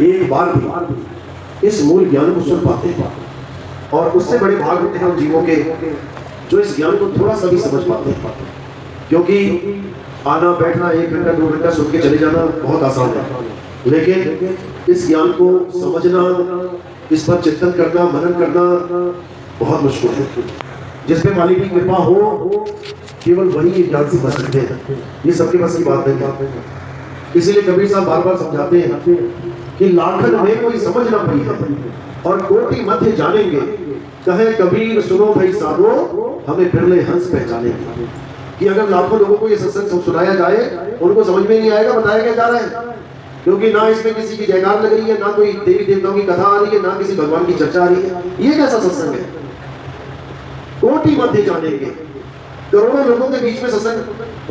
एक बार भी इस मूल ज्ञान को सुन पाते हैं। और उससे बड़े भाग होते हैं उन जीवों के जो इस ज्ञान को थोड़ा सा भी समझ पाते हैं। क्योंकि आना बैठना 1 घंटा 2 घंटा सुन के चले जाना बहुत आसान है, लेकिन इस ज्ञान को समझना, इस पर चिंतन करना, मनन करना बहुत मुश्किल है। जिस पे मालिक की कृपा हो केवल वही ये ज्ञान समझ सकते हैं, ये सबके बस की बात नहीं है। इसीलिए कबीर साहब बार बार समझाते हैं कि लाखन में कोई समझ ना पाई है और कोटि मध्य जानेंगे, कहे कबीर सुनो भाई साधो, हमें बिरले हंस पहचानेंगे। कि अगर लाखों लोगों को ये सत्संग सुनाया जाए, उनको समझ में नहीं आएगा बताया क्या जा रहा है, क्योंकि ना इसमें किसी की जयकार लग रही है, ना कोई देवी देवताओं की कथा आ रही है, ना किसी भगवान की चर्चा आ रही है। ये कैसा सत्संग है? कोटि मध्य जानेंगे, करोड़ों लोगों के बीच में सत्संग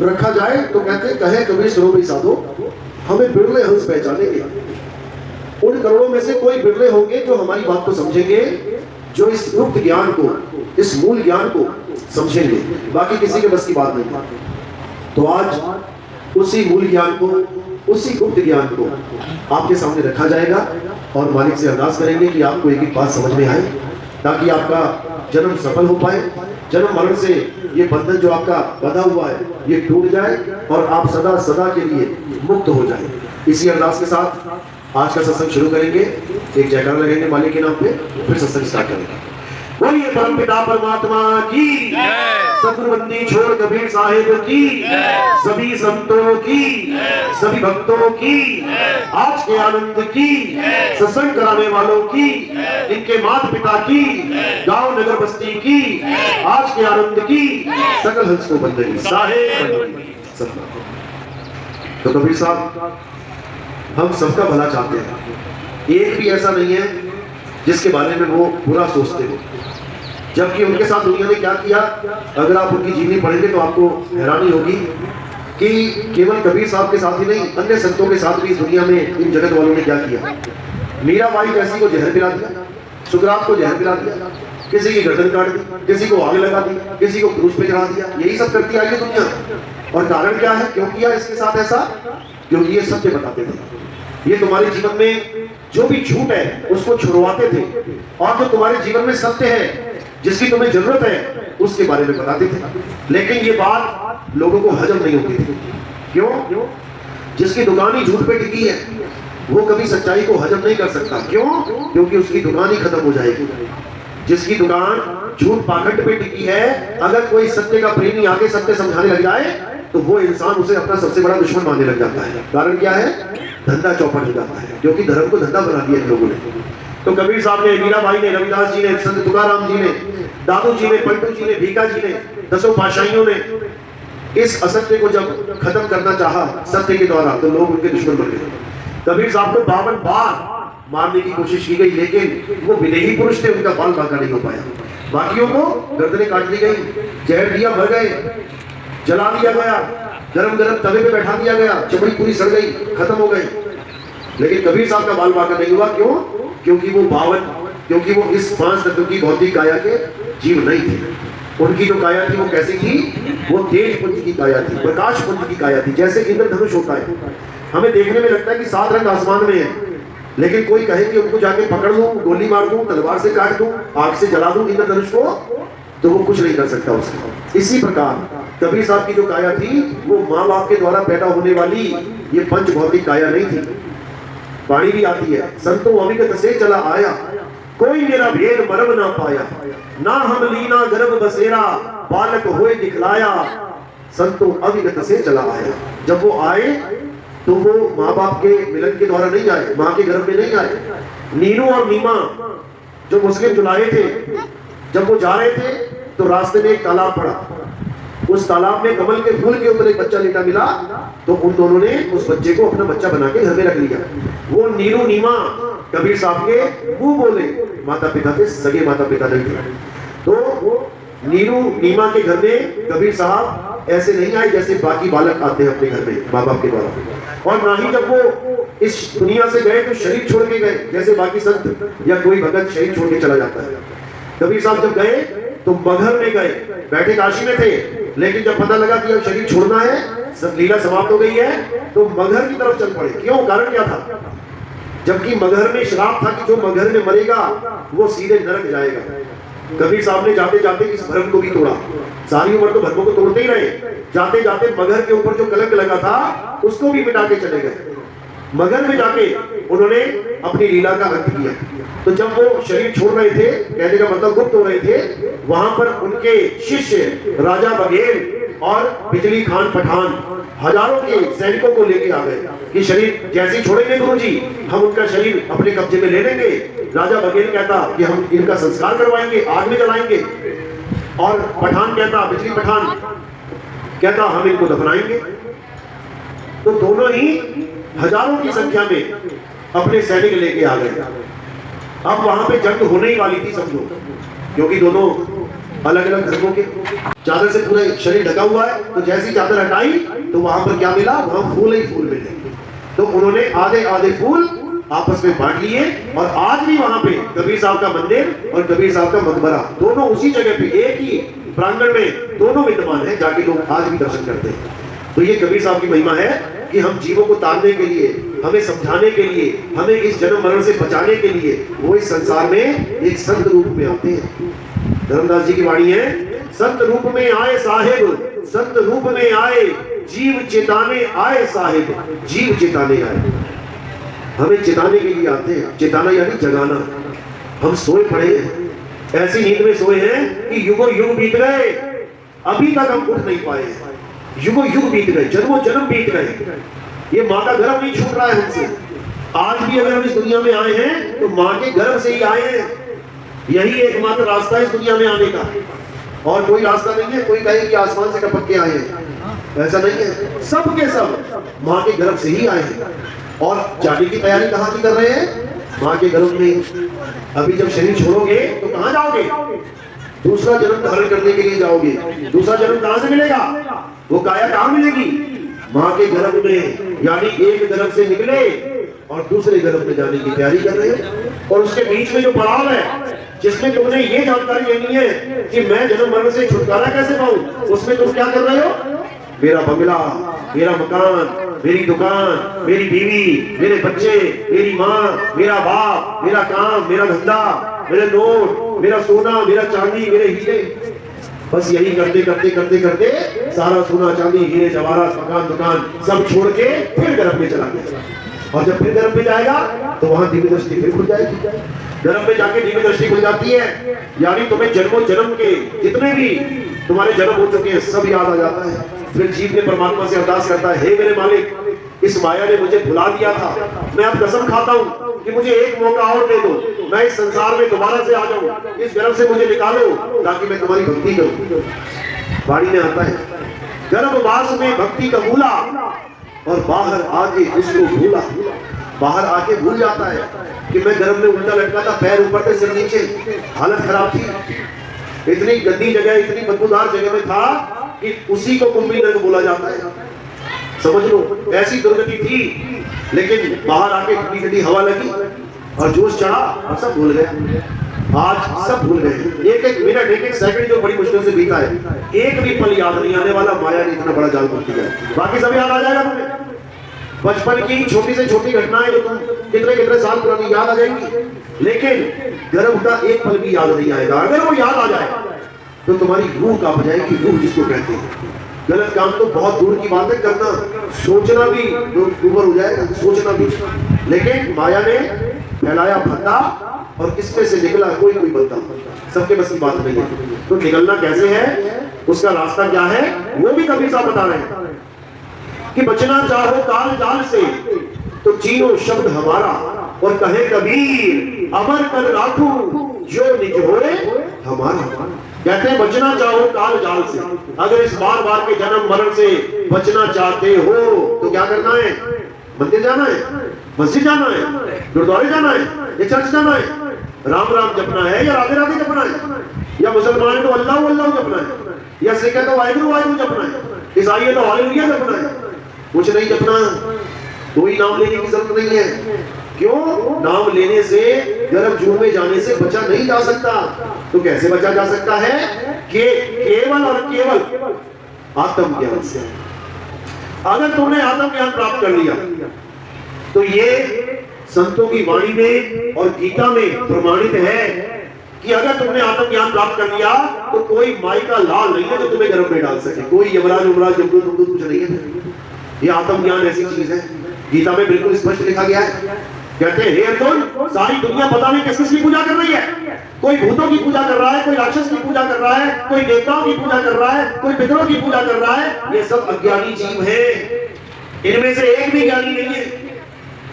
रखा जाए तो कहते कहे कबीर सुनो भाई साधो, हमें बिरले हंस पहचानेंगे। उन करोड़ों में से कोई बिरले होंगे जो हमारी बात को समझेंगे, जो इस गुप्त ज्ञान को, इस मूल ज्ञान को समझेंगे। बाकी किसी के बस की बात नहीं। तो आज उसी मूल ज्ञान को, उसी गुप्त ज्ञान को आपके सामने रखा जाएगा और मालिक से अरदास करेंगे कि आपको एक एक बात समझ में आए, ताकि आपका जन्म सफल हो पाए, जन्म मरण से ये बंधन जो आपका बंधा हुआ है ये टूट जाए और आप सदा सदा के लिए मुक्त हो जाए। इसी अरदास के साथ आज का सत्संग शुरू करेंगे। एक जयकार लगेंगे मालिक के नाम पे, फिर सत्संग स्टार्ट करेंगे। बोलिए परम पिता परमात्मा की, सतबंदी छोड़ कबीर साहिब की, सभी संतों की, सभी भक्तों की, आज के आनंद की, सत्संग कराने वालों की, इनके माता पिता की, गांव नगर बस्ती की, आज के आनंद की, सकल हंस को बंदगी साहेब। तो कबीर साहब हम सबका भला चाहते हैं, एक भी ऐसा नहीं है जिसके बारे में वो बुरा सोचते हो। जबकि उनके साथ दुनिया ने क्या किया, अगर आप उनकी जीवनी पढ़ेंगे तो आपको हैरानी होगी कि केवल कबीर साहब के साथ ही नहीं, अन्य संतों के साथ भी इस दुनिया में इन जगत वालों ने क्या किया। मीराबाई जैसी को जहर पिला दिया, सुकरात को जहर पिला दिया, किसी की गर्दन काट दी, किसी को आग लगा दी, किसी को क्रूस पे चढ़ा दिया। यही सब करती आई है दुनिया। और कारण क्या है, क्यों किया इसके साथ ऐसा? क्योंकि ये सत्य बताते थे। ये तुम्हारे जीवन में जो भी झूठ है उसको छुड़वाते थे, और जो तुम्हारे जीवन में सत्य है, जिसकी तुम्हें जरूरत है, उसके बारे में बताते थे। लेकिन ये बात लोगों को हजम नहीं होती थी। क्यों? जिसकी दुकान ही झूठ पे टिकी है वो कभी सच्चाई को हजम नहीं कर सकता। क्यों? क्योंकि उसकी दुकान ही खत्म हो जाएगी। जिसकी दुकान झूठ पाखंड पे टिकी है, अगर कोई सत्य का प्रेमी आगे सत्य समझाने लग जाए तो वो इंसान उसे अपना सबसे बड़ा दुश्मन मानने लग जाता है। कारण क्या है? धंधा चौपट हो जाता है, क्योंकि धर्म को धंधा बना दिया लोगों ने। तो कबीर साहब ने, मीराबाई ने, रविदास जी ने, संत तुकाराम जी ने, दादू जी ने, पलटू जी ने, भीखा जी ने, दसों पातशाहियों ने इस असत्य को जब खत्म करना चाहा सत्य के द्वारा, तो लोग उनके दुश्मन बन गए। कबीर साहब को 52 बार मारने की कोशिश की गई, लेकिन वो विदेही पुरुष थे, उनका बाल बांका नहीं हो पाया। बाकियों को गर्दनें काट दी गई, जहर दिया, मर गए, जला दिया गया, गरम गरम तवे पे बैठा दिया गया, चमड़ी पूरी सड़ गई, खत्म हो गई। लेकिन कबीर साहब का बाल बांका नहीं हुआ। क्यों? क्योंकि वो इस 5 तत्व की भौतिक काया के जीव नहीं थे। उनकी जो काया थी वो कैसी थी? वो तेज पुंज की काया थी, प्रकाश पुंज की काया थी। जैसे इंद्रधनुष होता है, हमें देखने में लगता है कि 7 रंग आसमान में है, लेकिन कोई कहे कि उनको जाके पकड़ लूं, गोली मार दूं, तलवार से काट दूं, आग से जला दूं इंद्रधनुष को, तो वो कुछ नहीं कर सकता उसका। इसी प्रकार कबीर साहब की जो काया थी वो माँ बाप के द्वारा पैदा होने वाली ये पंच भौतिक काया नहीं थी। वाणी भी आती है, संतों अविगत से चला आया, कोई मेरा भेद मरम ना पाया, ना हम लीना गर्भ बसेरा, बालक होए दिखलाया, संतों अविगत से चला आया। जब वो आए तो वो माँ बाप के मिलन के द्वारा नहीं आए, माँ के गर्भ में नहीं आए। नीनू और नीमा जो मुस्लिम दुल्हे थे, जब वो जा रहे थे तो रास्ते में एक तालाब पड़ा। उस तालाब में कमल के फूल के ऊपर एक बच्चा लेटा मिला, तो उन दोनों ने उस बच्चे को अपना बच्चा बना के घर में रख लिया। वो नीनू नीमा कबीर साहब के मुंह बोले माता पिता थे, सगे माता पिता नहीं थे। तो नीनू नीमा के घर में कबीर साहब ऐसे नहीं आए जैसे बाकी बालक आते हैं अपने घर में माँ बाप के द्वारा। और ना ही जब वो इस दुनिया से गए तो शरीर छोड़ के गए जैसे बाकी संत या कोई भगत शरीर छोड़ के चला जाता है। कबीर साहब जब गए तो मगहर में गए, बैठे काशी में थे, लेकिन जब पता लगा कि अब शरीर छोड़ना है, सब लीला समाप्त हो गई है, तो मगहर की तरफ चल पड़े। क्यों? कारण क्या था? जबकि मगहर में श्राप था कि जो मगहर में मरेगा वो सीधे नरक जाएगा। कबीर साहब ने जाते जाते इस भ्रम को भी तोड़ा। सारी उम्र तो भ्रमों को तोड़ते ही रहे, जाते जाते मगहर के ऊपर जो कलंक लगा था उसको भी मिटा के चले गए। मगहर में जाके उन्होंने अपनी लीला का अंत किया। तो जब वो शरीर छोड़ रहे थे, कहने का मतलब गुप्त हो रहे थे, वहां पर उनके शिष्य राजा बघेल और बिजली खान पठान हजारों के सैनिकों को लेके आ गए कि शरीर जैसे छोड़ेंगे गुरुजी हम उनका शरीर अपने कब्जे में ले लेंगे। राजा बघेल कहता कि हम इनका संस्कार करवाएंगे, आग में जलाएंगे, और पठान कहता, बिजली पठान कहता हम इनको दफनाएंगे। तो दोनों ही हजारों की संख्या में अपने सैनिक लेके आ गए। अब वहां पे जंग होने ही वाली थी समझो, क्योंकि दोनों अलग अलग धर्मों के। चादर से पूरा शरीर ढका हुआ है, तो जैसी चादर हटाई तो वहां पर क्या मिला, वहां फूल ही फूल मिले। तो उन्होंने आधे आधे फूल आपस में बांट लिए, और आज भी वहां पे कबीर साहब का मंदिर और कबीर साहब का मकबरा दोनों उसी जगह पे एक ही प्रांगण में दोनों विद्यमान है, जाके लोग आज भी दर्शन करते हैं। तो ये कबीर साहब की महिमा है कि हम जीवों को तारने के लिए, हमें समझाने के लिए, हमें इस जन्म मरण से बचाने के लिए वो इस संसार में एक संत रूप में आते हैं। धर्मदास जी की वाणी है, संत रूप में आए साहिब, संत रूप में आए, जीव चेताने आए साहिब, जीव चेताने आए। हमें चेताने के लिए आते हैं। चेताना यानी जगाना। हम सोए पड़े हैं, ऐसी नींद में सोए हैं कि युगों युग बीत गए, अभी तक हम उठ नहीं पाए। युगों युग बीत गए, जन्मों जन्म बीत गए, ये माँ का गर्भ नहीं छूट रहा है हमसे। आज भी अगर हम इस दुनिया में आए हैं तो माँ के गर्भ से ही आए हैं। यही एकमात्र रास्ता है इस दुनिया में आने का, और कोई रास्ता नहीं है। कोई कहे कि आसमान से टपक के आए हैं, ऐसा नहीं है। सब के सब माँ के गर्भ से ही आए हैं। और जाने की तैयारी कहाँ की कर रहे हैं, माँ के गर्भ में। अभी जब शरीर छोड़ोगे तो कहाँ जाओगे, दूसरा जन्म धारण करने के लिए जाओगे। दूसरा जन्म कहाँ से मिलेगा, वो काया कहाँ मिलेगी, माँ के गर्भ में। यानी एक गर्भ से निकले और दूसरे गर्भ में जाने की तैयारी कर रहे हैं। और उसके बीच में जो पड़ाव है, जिसमें तुमने ये जानकारी लेनी है कि मैं जन्म मरण से छुटकारा कैसे पाऊं, उसमें तुम क्या कर रहे हो, मेरा बंगला, मेरा मकान, मेरी दुकान, मेरी बीवी, मेरे बच्चे, मेरी माँ, मेरा बाप, मेरा काम, मेरा धंधा, मेरे नोट, मेरा सोना, मेरा चांदी, मेरे हीरे, बस यही करते करते करते करते सारा सोना चांदी हीरे जवाहरात मकान दुकान सब छोड़ के फिर गर्भ में चला गया। और जब फिर गर्भ में जाएगा तो वहां दिव्य दृष्टि फिर खुल जाएगी। गर्भ में जाके दिव्य दृष्टि खुल जाती है, यानी तुम्हें जन्मों जन्म के जितने भी तुम्हारे जन्म हो चुके हैं सब याद आ जाता है। फिर जीव ने परमात्मा से अरदास करता है, हे मेरे मालिक, इस माया ने मुझे भुला दिया था, मैं अब कसम खाता हूँ कि मुझे एक मौका और दे दो, मैं इस संसार में दोबारा से आ जाऊं, इस गर्भ से मुझे निकालो ताकि मैं तुम्हारी भक्ति करूं। वाणी में आता है, गर्भवास में भक्ति का मूला और बाहर आके इसको भूला। बाहर आके भूल जाता है कि मैं गर्भ में उल्टा लटका था, पैर ऊपर थे सिर नीचे, हालत खराब थी, इतनी गंदी जगह, इतनी बदबूदार जगह में था कि उसी को कुंभी नरक बोला जाता है। समझ लो ऐसी दुर्गति थी, लेकिन बाहर आके ठंडी ठंडी हवा लगी और जोश चढ़ा और सब भूल गए। आज सब भूल गए। एक एक मिनट, एक एक सेकंड जो बड़ी मुश्किल से बीता है, एक भी पल याद नहीं आने वाला। माया ने इतना बड़ा जाल बुन दिया, बाकी सब याद आ जाएगा तुम्हें। बचपन की छोटी से छोटी घटनाएं जो तुम कितने कितने साल पुरानी याद आ जाएंगी, लेकिन गर्भ का एक पल भी याद नहीं आएगा। अगर वो याद आ जाए तो तुम्हारी रूह कांप जाएगी, रूह जिसको कहते हैं। गलत काम तो बहुत दूर की बात है करना, सोचना भी ऊपर हो जाएगा, सोचना भी। लेकिन माया ने फैलाया फंदा और किसमें से निकला कोई कोई बंदा, सबके बस की बात नहीं है। तो निकलना कैसे है, उसका रास्ता क्या है, वो भी कबीर साहब बता रहे हैं कि बचना चाहो काल जाल से तो चीनो शब्द हमारा, और कहे कबीर अमर कर राखू जो निज होए हमारा। कहते हैं बचना चाहो काल जाल से, अगर इस बार बार के जन्म मरण से बचना चाहते हो तो क्या करना है, मंदिर जाना है, मस्जिद जाना है, गुरुद्वारे जाना है, या चर्च जाना है, राम राम जपना है या राधे राधे जपना है, या मुसलमान तो अल्लाह अल्लाह जपना है, या सिख है तो वाहिगुरु वाहिगुरु जपना है, ईसाई है तो हालेलुया जपना है। कुछ नहीं जपना, कोई नाम लेने की जरूरत नहीं है। क्यों? नाम लेने से, गर्भ जून में जाने से बचा नहीं जा सकता। तो कैसे बचा जा सकता है? केवल और केवल आत्मज्ञान से। अगर तुमने आत्मज्ञान प्राप्त कर लिया तो ये संतों की वाणी में और गीता में प्रमाणित है कि अगर तुमने आत्मज्ञान प्राप्त कर लिया तो कोई माई का लाल नहीं है जो तुम्हें गर्भ में डाल सके, कोई यमराज उमराज जमदूत तुमदूत कुछ नहीं है। ये आत्मज्ञान ऐसी चीज है, गीता में बिल्कुल स्पष्ट लिखा गया है। कहते हैं हे अर्जुन, सारी दुनिया पता नहीं किस किस की पूजा कर रही है। कोई भूतों की पूजा कर रहा है, कोई राक्षस की पूजा कर रहा है, कोई देवताओं की पूजा कर रहा है, कोई पितरों की पूजा कर रहा है। ये सब अज्ञानी जीव है, इनमें से एक भी ज्ञानी नहीं है।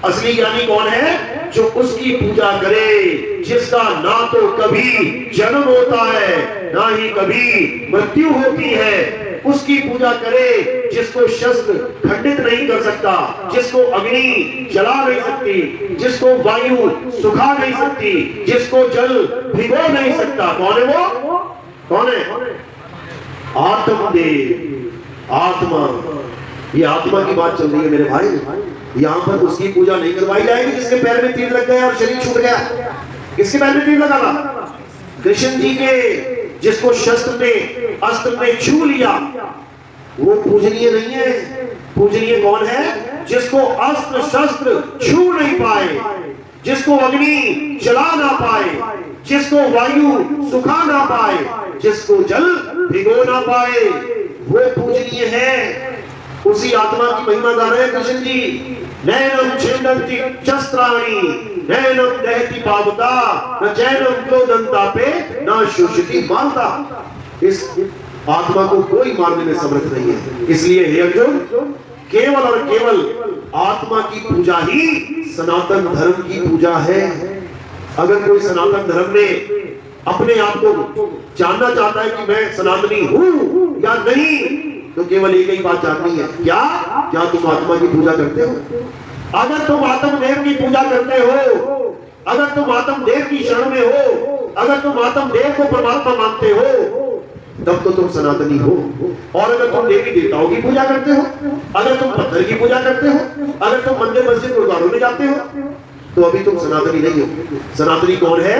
असली ज्ञानी कौन है? जो उसकी पूजा करे जिसका ना तो कभी जन्म होता है ना ही कभी मृत्यु होती है। उसकी पूजा करे जिसको शस्त्र खंडित नहीं कर सकता, जिसको अग्नि जला नहीं सकती, जिसको वायु सुखा नहीं सकती, जिसको जल भिगो नहीं सकता। कौन है वो? कौन है? आत्मदेव, आत्मा। ये आत्मा की बात चल रही है मेरे भाई। यहाँ पर उसकी पूजा नहीं करवाई जाएगी जिसके पैर में तीर लग गया और शरीर छूट गया। किसके पैर में तीर लगा था? कृष्ण जी के, जिसको शस्त्र ने अस्त्र ने छू लिया। वो पूजनीय नहीं है। पूजनीय कौन है? जिसको अस्त्र शस्त्र छू नहीं पाए, जिसको अग्नि जला ना पाए, जिसको वायु सुखा ना पाए, जिसको जल भिगो ना पाए, वो पूजनीय है। उसी आत्मा की महिमा गा रहे हैं कृष्ण जी। नैनम छिन्दन्ति शस्त्राणि नैनम दहति पावता न चैनम क्रोधन्तापे न शोषति मालता। इस आत्मा को कोई मारने में समर्थ नहीं है। इसलिए हे अर्जुन, केवल और केवल आत्मा की पूजा ही सनातन धर्म की पूजा है। अगर कोई सनातन धर्म में अपने आप को जानना चाहता है कि मैं सनातनी हूं या नहीं, तो केवल एक ही बात जाननी है, क्या तुम आत्मा की पूजा करते हो? अगर तुम आत्मदेव की पूजा करते हो, अगर तुम आत्मदेव की शरण में हो, अगर तुम आत्मदेव को परमात्मा मानते हो, तब तो तुम सनातनी हो। और अगर तुम देवी देवताओं की पूजा करते हो, अगर तुम पत्थर की पूजा करते हो, अगर तुम मंदिर मस्जिद गुरुद्वारों में जाते हो, तो अभी तुम सनातनी नहीं हो। सनातनी कौन है?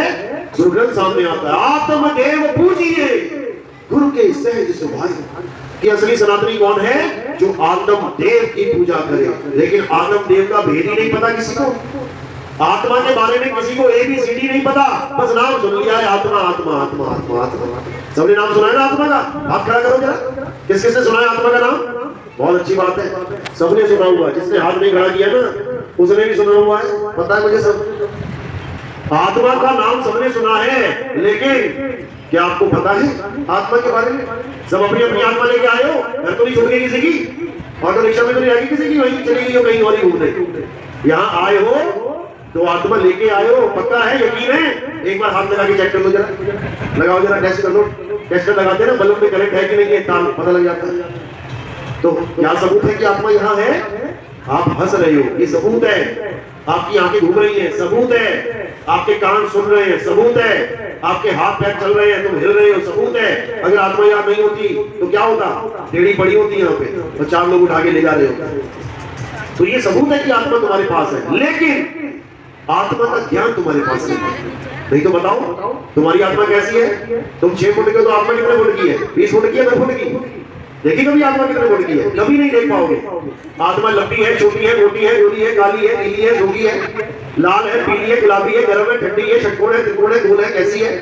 गुरु ग्रंथ सामने आता है, आत्मदेव पूजिए गुरु के सहज स्वभाव। कि असली सनातनी कौन है? जो आत्मदेव की पूजा करे। लेकिन आत्मदेव का भेद ही नहीं पता किसी को। आत्मा के बारे में किसी को ABCD नहीं पता, बस नाम सुन लिया है, आत्मा आत्मा आत्मा आत्मा आत्मा। सबने नाम सुना है ना आत्मा का? हाथ खड़ा करो जरा। किस किसने सुना है आत्मा का नाम? बहुत अच्छी बात है, सबने सुना हुआ है। जिसने हाथ नहीं खड़ा किया ना, उसने भी सुना हुआ है। पता है मुझे सब। आत्मा का नाम सबने सुना है, लेकिन क्या आपको पता है आत्मा के बारे में? सब अपनी अपनी आत्मा लेके आए हो। घर तो नहीं छोड़ गई किसी की, ऑटो रिक्शा में तो नहीं आएगी किसी की, वहीं चली गई हो कहीं और ही घूमने। यहाँ आए हो तो आत्मा लेके आए हो, पक्का है, यकीन है? एक बार हाथ लगा के चेक कर लो जरा, लगाओ जरा, टेस्ट कर लो। टेस्टर लगाते हैं ना, बल्ब में करंट है कि नहीं है, ताल पता लग जाता है। तो क्या सबूत है कि आत्मा यहाँ है? आप हंस रहे हो, ये सबूत है। आपकी आंखें घूम रही हैं, सबूत है। आपके कान सुन रहे हैं, सबूत है। आपके हाथ पैर चल रहे हैं, तुम हिल रहे हो, सबूत है। अगर आत्मा यहाँ नहीं होती तो क्या होता? टेढ़ी पड़ी होती यहाँ पे तो 4 लोग उठा के ले जा रहे हो। तो ये सबूत है कि आत्मा तुम्हारे पास है, लेकिन आत्मा का ज्ञान तुम्हारे पास नहीं तो बताओ तुम्हारी आत्मा कैसी है? तुम 6 फुट के हो तो आत्मा कितने फुट की है? 20 फुट की है, 10 फुट की? देखी कभी आत्मा कितने फुट की है? कभी नहीं देख पाओगे। आत्मा लंबी है, छोटी है, मोटी है, गोरी है, काली है, नीली है, सूखी है, लाल है, पीली है, गुलाबी है, गर्म है, ठंडी है, षटकोण है, त्रिकोण है, गोल है, कैसी है?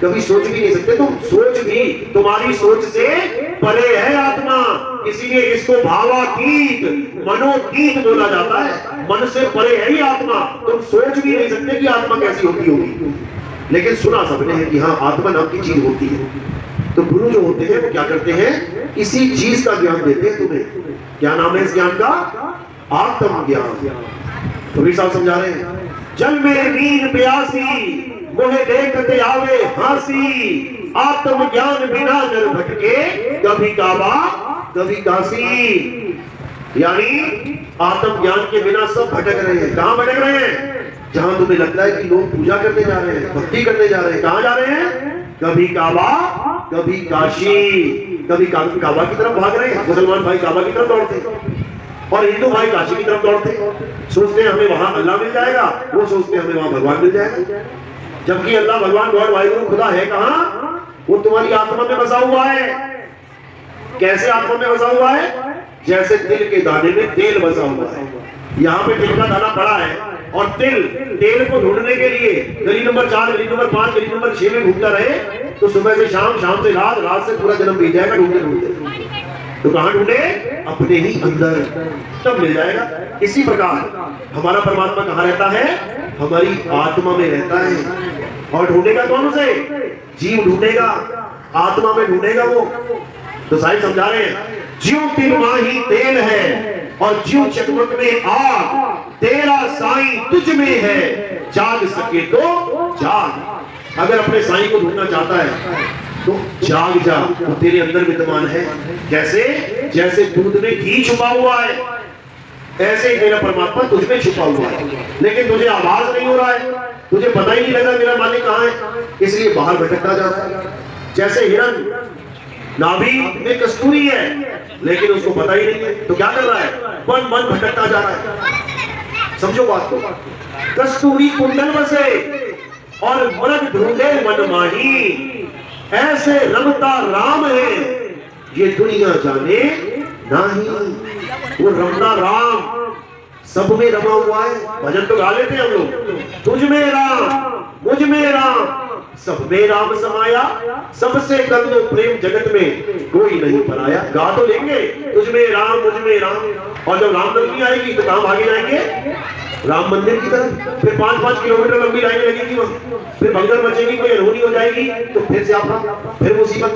कभी सोच भी नहीं सकते तुम। सोच भी तुम्हारी सोच से परे है आत्मा। इसीलिए इसको भावातीत मनोतीत बोला जाता है। मन से परे है ही आत्मा। तुम सोच भी नहीं सकते कि आत्मा कैसी होती होगी, लेकिन सुना सबने है कि हाँ आत्मा नाम की चीज होती है। तो गुरु जो होते हैं वो क्या करते हैं? इसी चीज का ज्ञान देते हैं तुम्हें। क्या नाम है इस ज्ञान का? आत्म ज्ञान। कबीर साहब समझा रहे हैं, जल में नींद प्यासी मोहे देखते आवे हासी, आत्म ज्ञान बिना नर भटके कभी काबा कभी काशी। यानी आत्म ज्ञान के बिना सब भटक रहे हैं। कहां भटक रहे हैं? जहां तुम्हें लगता है कि लोग पूजा करने जा रहे हैं, भक्ति करने जा रहे हैं। कहां जा रहे हैं? कभी काबा कभी काशी। कभी काबा की तरफ भाग रहे हैं, मुसलमान भाई काबा की तरफ दौड़ते और हिंदू भाई काशी की तरफ दौड़ते। सोचते हैं हमें वहां अल्लाह मिल जाएगा, वो सोचते हैं हमें वहां भगवान मिल जाएगा। जबकि अल्लाह भगवान गॉड वाहिगुरु खुदा है कहां? वो तुम्हारी आत्मा में बसा हुआ है। कैसे आत्मा में बसा हुआ है? जैसे तिल के दाने में तेल बसा हुआ है। यहाँ पे तिल का दाना पड़ा है और तेल को ढूंढने के लिए गली नंबर 4, गली नंबर 5, गली नंबर 6 में घूमता रहे तो सुबह से शाम, शाम से रात, रात से पूरा जन्म बीत जाएगा ढूंढते ढूंढते। तो कहां ढूंढे? अपने ही अंदर, तब मिल जाएगा। इसी प्रकार हमारा परमात्मा कहां रहता है? हमारी आत्मा में रहता है। और ढूंढेगा कौन उसे? जीव ढूंढेगा, आत्मा में ढूंढेगा वो। तो साहिब समझा रहे हैं, ज्यों तिरमा ही तेल है और ज्यों चकमक में आग, तेरा साईं तुझ में है, जाग सके तो जाग। अगर अपने साईं को ढूंढना चाहता है तो जाग जा, वो तेरे अंदर विद्यमान है। कैसे? जैसे दूध में घी छुपा हुआ है, ऐसे ही मेरा परमात्मा तुझ में छुपा हुआ है, लेकिन तुझे आवाज नहीं हो रहा है, तुझे पता ही नहीं लगा मेरा मालिक कहां है, इसलिए बाहर भटकता जाता है। जैसे हिरन नाभि में कस्तूरी है लेकिन उसको पता ही नहीं है, तो क्या कर रहा है? मन भटकता जा रहा है। समझो बात को। कस्तूरी कुंडल बसे और मर्ग ढूंढे मन माही, ऐसे रमता राम है ये दुनिया जाने नहीं। वो रमता राम सब में रमा हुआ है। भजन तो गा लेते हैं हम लोग, तुझ में राम, मुझ में राम, सब में राम समाया, सबसे कर लो प्रेम जगत में कोई नहीं पराया। गा तो लेंगे तुझ में राम, मुझ में राम। और जब रामनवमी आएगी तो कहां भागे जाएंगे? राम मंदिर की तरफ। फिर 5-5 किलोमीटर लंबी लाइन लगेगी वहां, फिर भगदड़ मचेगी, कोई अनहोनी हो जाएगी, तो फिर स्यापा, फिर मुसीबत।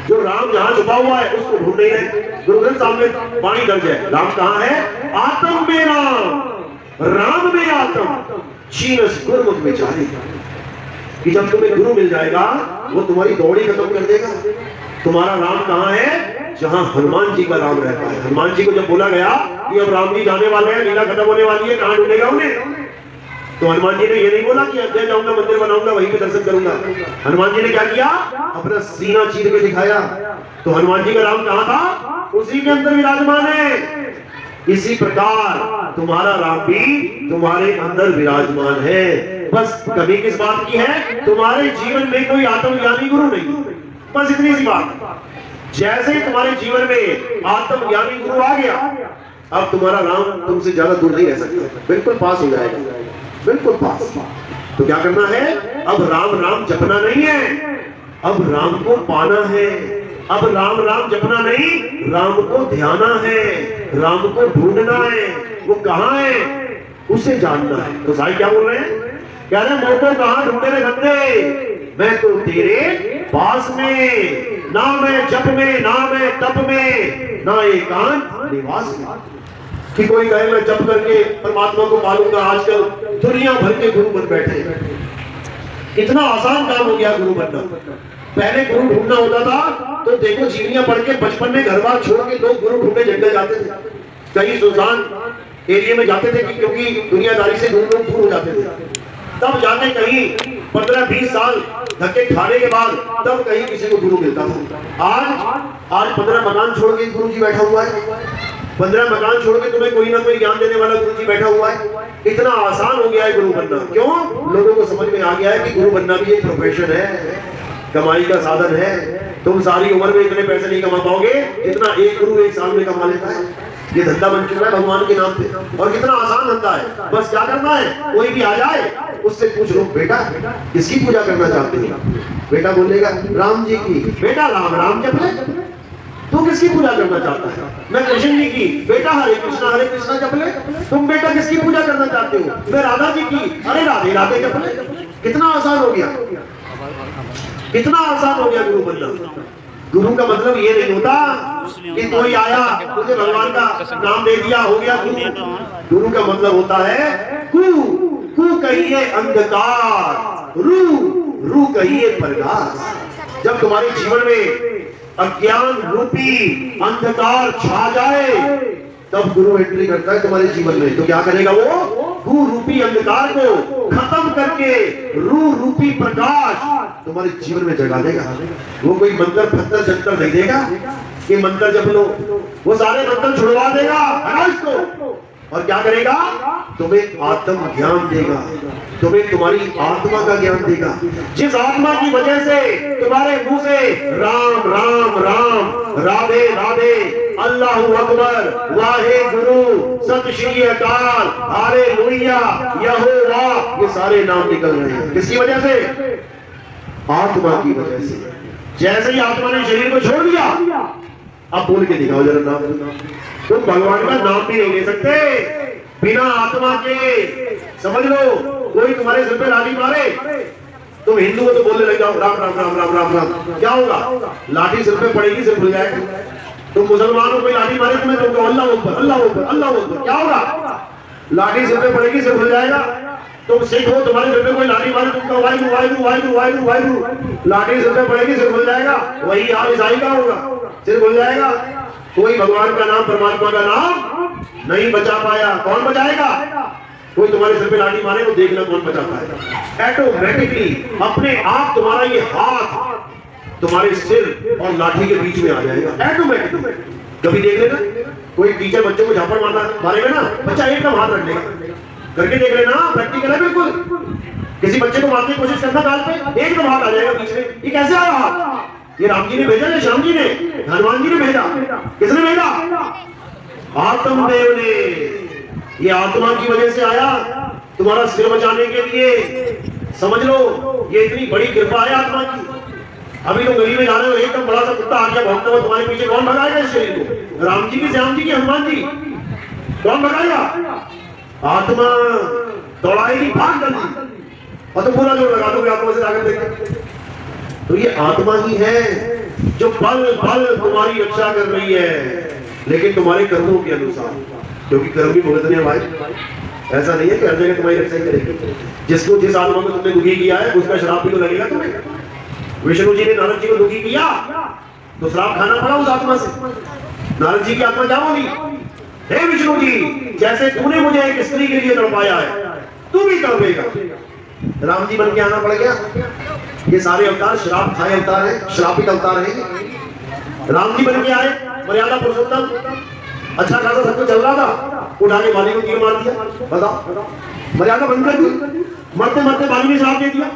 जो राम जहां छुपा हुआ है उसको ढूंढ नहीं रहे। गुरु ग्रंथ सामने वाणी दर्ज है, राम कहां है? आत्म में राम में आत्म, चीनस गुरमुख बेचारे। कि जब तुम्हें गुरु मिल जाएगा वो तुम्हारी दौड़ी खत्म कर देगा। तुम्हारा राम कहां है? जहां हनुमान जी का राम रहता है। हनुमान जी को जब बोला गया कि अब राम जी जाने वाले हैं, लीला खत्म होने वाली है, कहां ढूंढेगा उन्हें? तो हनुमान जी ने ये नहीं बोला कि अयोध्या जाऊंगा, मंदिर बनाऊंगा, वहीं पे दर्शन करूंगा। हनुमान जी ने क्या किया? अपना सीना चीर के दिखाया। तो हनुमान जी का राम कहां था? उसी के अंदर विराजमान है। इसी प्रकार तुम्हारा राम भी तुम्हारे अंदर विराजमान है। बस कमी किस बात की है? तुम्हारे जीवन में कोई आत्मज्ञानी गुरु नहीं। बस इतनी सी बात। जैसे ही तुम्हारे जीवन में आत्मज्ञानी गुरु आ गया, अब तुम्हारा राम तुमसे ज्यादा दूर नहीं रह सकता, बिल्कुल पास हो जाएगा, बिल्कुल पास। तो क्या करना है? अब राम राम जपना नहीं है, अब राम को पाना है। अब राम राम जपना नहीं, राम को ध्याना है, राम को ढूंढना है। वो कहां है उसे जानना है। तो साईं क्या बोल रहे हैं? कह रहे हैं, मोको कहां ढूंढे रे बंदे, मैं तो तेरे पास में, ना मैं जप में, ना मैं तप में, ना एकांत निवास में। कि कोई कहे मैं जप करके परमात्मा को पालूंगा। आजकल दुनिया भर के गुरु बन बैठे। कितना आसान काम हो गया गुरु बनना। पहले गुरु ढूंढना होता था तो देखो जीवनियां पढ़ के बचपन में घर बार छोड़ के लोग गुरु ढूंढने जंगल जाते थे, कहीं सुनसान एरिया में जाते थे, क्योंकि दुनियादारी से लोग दूर हो जाते थे। तब जाके कहीं 15-20 साल धक्के खाने के बाद तब कहीं किसी को गुरु मिलता था। आज 15 मकान छोड़ के गुरु जी बैठा हुआ है। 15 मकान छोड़ के तुम्हें कोई ना कोई ज्ञान देने वाला गुरु जी बैठा हुआ है। इतना आसान हो गया है गुरु बनना। क्यों? लोगों को समझ में आ गया है कि गुरु बनना भी एक प्रोफेशन है, कमाई का साधन है। तुम सारी उम्र में इतने पैसे नहीं कमा पाओगे जितना एक गुरु एक साल में कमा लेता है। ये धंधा बन चुका है भगवान के नाम पे, और कितना आसान धंधा है। बस क्या करना है, कोई भी आ जाए उससे पूछ लो, बेटा किसकी पूजा करना चाहते हो? बेटा बोलेगा राम जी की। बेटा राम राम जप ले। तू किसकी पूजा करना चाहता है? मैं कृष्ण जी की। बेटा हरे कृष्णा जप ले। तुम बेटा किसकी पूजा करना चाहते हो? मैं राधा जी की। अरे राधे राधे जप ले। कितना आसान हो गया, कितना आसान हो गया गुरु बनना। गुरु का मतलब ये नहीं होता कि कोई आया तुझे भगवान का नाम दे दिया हो गया गुरु। गुरु का मतलब होता है कु कहिए अंधकार, रू कहिए प्रकाश। जब तुम्हारे जीवन में अज्ञान रूपी अंधकार छा जाए तब गुरु एंट्री करता है तुम्हारे जीवन में। तो क्या करेगा वो? कु रूपी अंधकार को खत्म करके रू रूपी प्रकाश तुम्हारे जीवन में जगा देगा। वो कोई मंत्र पत्थर जंतर नहीं देगा कि मंत्र जप लो, वो सारे मंत्र छुड़वा देगा, हटा इसको। और क्या करेगा? तुम्हें आत्म ज्ञान देगा, तुम्हें तुम्हारी आत्मा का ज्ञान देगा। जिस आत्मा की वजह से तुम्हारे मुंह से राम राम राम, राधे राधे अल्लाहु अकबर, वाहे गुरु, सत श्री अकाल, हालेलुया, यहोवा, ये सारे नाम निकल रहे हैं। किसकी वजह से? आत्मा की वजह से। जैसे ही आत्मा ने शरीर को छोड़ दिया, अब बोल के दिखाओ जरा नाम। तुम भगवान का नाम भी नहीं ले सकते बिना आत्मा के। समझ लो, कोई तुम्हारे सिर पे लाठी मारे, तुम हिंदू हो तो बोलने लग जाओ राम राम राम राम राम राम, क्या होगा? लाठी सिर पे पड़ेगी, सिर खुल जाएगा। तुम मुसलमान हो, कोई लाठी मारे तुम्हें, तुम कहो अल्लाह अकबर अल्लाह अकबर अल्लाह अकबर, क्या होगा? लाठी सिर पे पड़ेगी, सिर खुल जाएगा। तुम सिख हो, तुम्हारे सिर पे कोई लाठी मारे, तुम कहो वाहिगुरु वाहिगुरु वाहिगुरु वाहिगुरु वाहिगुरु, लाठी सिर पे पड़ेगी, सिर खुल जाएगा। वही हाल ईसाई का होगा, सिर खुल जाएगा। कोई भगवान का नाम, परमात्मा का नाम नहीं बचा पाया। कौन बचाएगा? कोई तुम्हारे सिर पे लाठी मारे तो देखना कौन बचा पाएगा। ऑटोमेटिकली अपने आप तुम्हारा ये हाथ तुम्हारे सिर और लाठी के बीच में आ जाएगा, ऑटोमेटिकली। कभी देख लेना, कोई टीचर बच्चों को झापड़ मारेगा ना, बच्चा एकदम हाथ रख लेगा। करके देख लेना, प्रैक्टिकल है बिल्कुल। किसी बच्चे को मारने की कोशिश करना गाल पे, एकदम हाथ आ जाएगा बीच में। ये कैसे आया हाथ? ये राम जी ने भेजा या श्याम जी ने, हनुमान जी ने भेजा? किसने भेजा? आत्मदेव ने। ये आत्मा की वजह से आया, तुम्हारा सिर बचाने के लिए। समझ लो, ये इतनी बड़ी कृपा है आत्मा की। अभी तुम गली में जा रहे हो, एकदम बड़ा सा कुत्ता आ गया भौंकता हुआ तुम्हारे पीछे, कौन भगाएगा इस शरीर को? राम जी की, श्याम जी की, हनुमान जी? कौन भगाएगा? आत्मा दौड़ाएगी, भाग जल्दी, और तुम पूरा जोर लगा दोगे आत्मा से जाकर देखें। तो ये आत्मा ही है जो पल पल तुम्हारी रक्षा कर रही है, लेकिन तुम्हारे कर्मों के अनुसार, क्योंकि कर्म भी भुगतने हैं भाई। ऐसा नहीं है कि हर जगह तुम्हारी रक्षा ही करेगी। जिसको, जिस आत्मा को तुमने दुखी किया है, उसका श्राप भी तो लगेगा तुम्हें। विष्णु जी ने नारद जी को दुखी किया तो श्राप खाना पड़ा उस आत्मा से। नारद जी की आत्मा क्या बोली? हे विष्णु जी, जैसे तूने मुझे एक स्त्री के लिए तड़पाया है, तू भी तड़पेगा। राम जी बन के आना पड़ गया। ये सारे अवतार श्राप खाए अवतार है, श्रापित अवतार है। राम जी बन के आए, मर्यादा पुरुषोत्तम, अच्छा खासा सब कुछ चल रहा था, उठा के बाली को तीर मार दिया। बताओ, मर्यादा बंद कर दी। मरते मरते बाली ने श्राप दे दिया,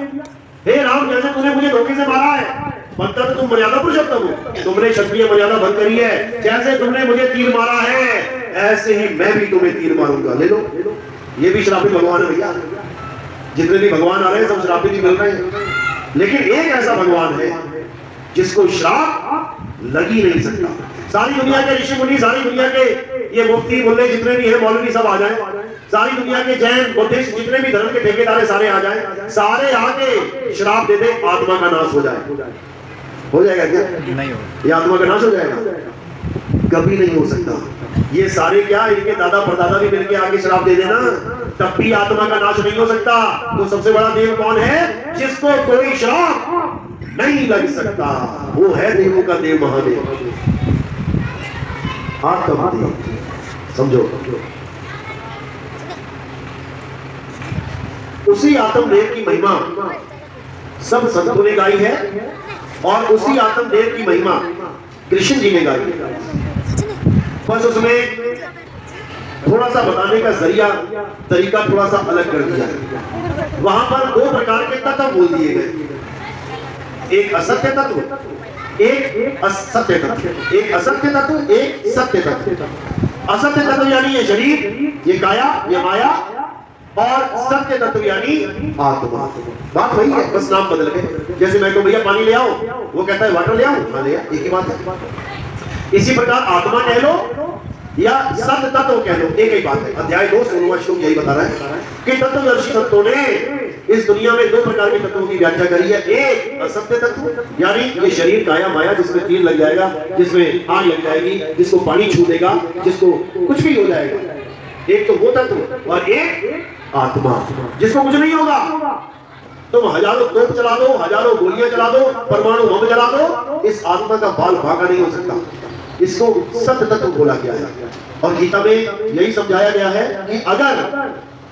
हे राम, जैसे तूने मुझे धोखे से मारा है, बनता तो तुम मर्यादा पुरुषोत्तम हो, तुमने क्षत्रिय मर्यादा भंग करी है। जैसे तुमने मुझे तीर मारा है, ऐसे ही मैं भी तुम्हें तीर मारूंगा। ले लो, ये भी श्रापित भगवान है भैया। जितने भी भगवान आ रहे हैं सब श्रापित ही मिल रहे हैं, लेकिन एक ऐसा भगवान है जिसको श्राप लग ही नहीं सकता। सारी दुनिया के ऋषि मुनि, सारी दुनिया के ये मुफ्ती मुल्ले जितने भी हैं, मौलवी, सब आ जाएं। सारी दुनिया के जैन बुद्धिस्ट जितने भी धर्म के ठेकेदार हैं, सारे आ जाएं। सारे आके श्राप दे दे, आत्मा का नाश हो जाए। हो जाएगा क्या? नहीं हो। ये आत्मा का नाश हो जाएगा? कभी नहीं हो सकता। ये सारे क्या, इनके दादा परदादा भी मिलके आके श्राप दे देना, तब भी आत्मा का नाश नहीं हो सकता। तो सबसे बड़ा देव कौन है? जिसको कोई श्राप नहीं लग सकता, वो है देवों का देव, महादेव, आत्मदेव। समझो, उसी आत्मदेव की महिमा सब संतों ने गाई है, और उसी आत्मदेव की महिमा कृष्ण जी ने गाई है। बस उसमें थोड़ा सा बताने का जरिया, तरीका थोड़ा सा अलग कर दिया है। वहां पर दो प्रकार के तत्व बोल दिए गए, एक असत्य तत्व, एक असत्य तत्व। एक असत्य तत्व, एक सत्य तत्व। असत्य तत्व यानी ये शरीर, ये काया, ये माया, और सत्य तत्व यानी आत्मा। बात वही है, बस नाम बदल गए। जैसे मैं कहूं भैया पानी ले आओ, वो कहता है वाटर ले आओ, हाँ ले आओ, एक ही बात है। इसी प्रकार आत्मा कह लो या सत्य तत्व कह लो, एक ही बात है। अध्याय 2 16वां श्लोक यही बता रहा है कि तत्वदर्शी संतों ने इस दुनिया में दो प्रकार के तत्वों की व्याख्या करी है। एक असत्य तत्व, यानी ये शरीर, काया, माया, जिसमें तीर लग जाएगा, जिसमें आग लग जाएगी, जिसको पानी छू देगा, जिसको कुछ भी हो जाएगा। एक तो वो तत्व, और एक आत्मा जिसको कुछ नहीं होगा। तुम हजारों तोप चला दो, हजारों गोलियां चला दो, परमाणु बम चला दो, इस आत्मा का बाल भागा नहीं हो सकता। इसको सत्य तत्व बोला गया है, और गीता में यही समझाया गया है कि अगर,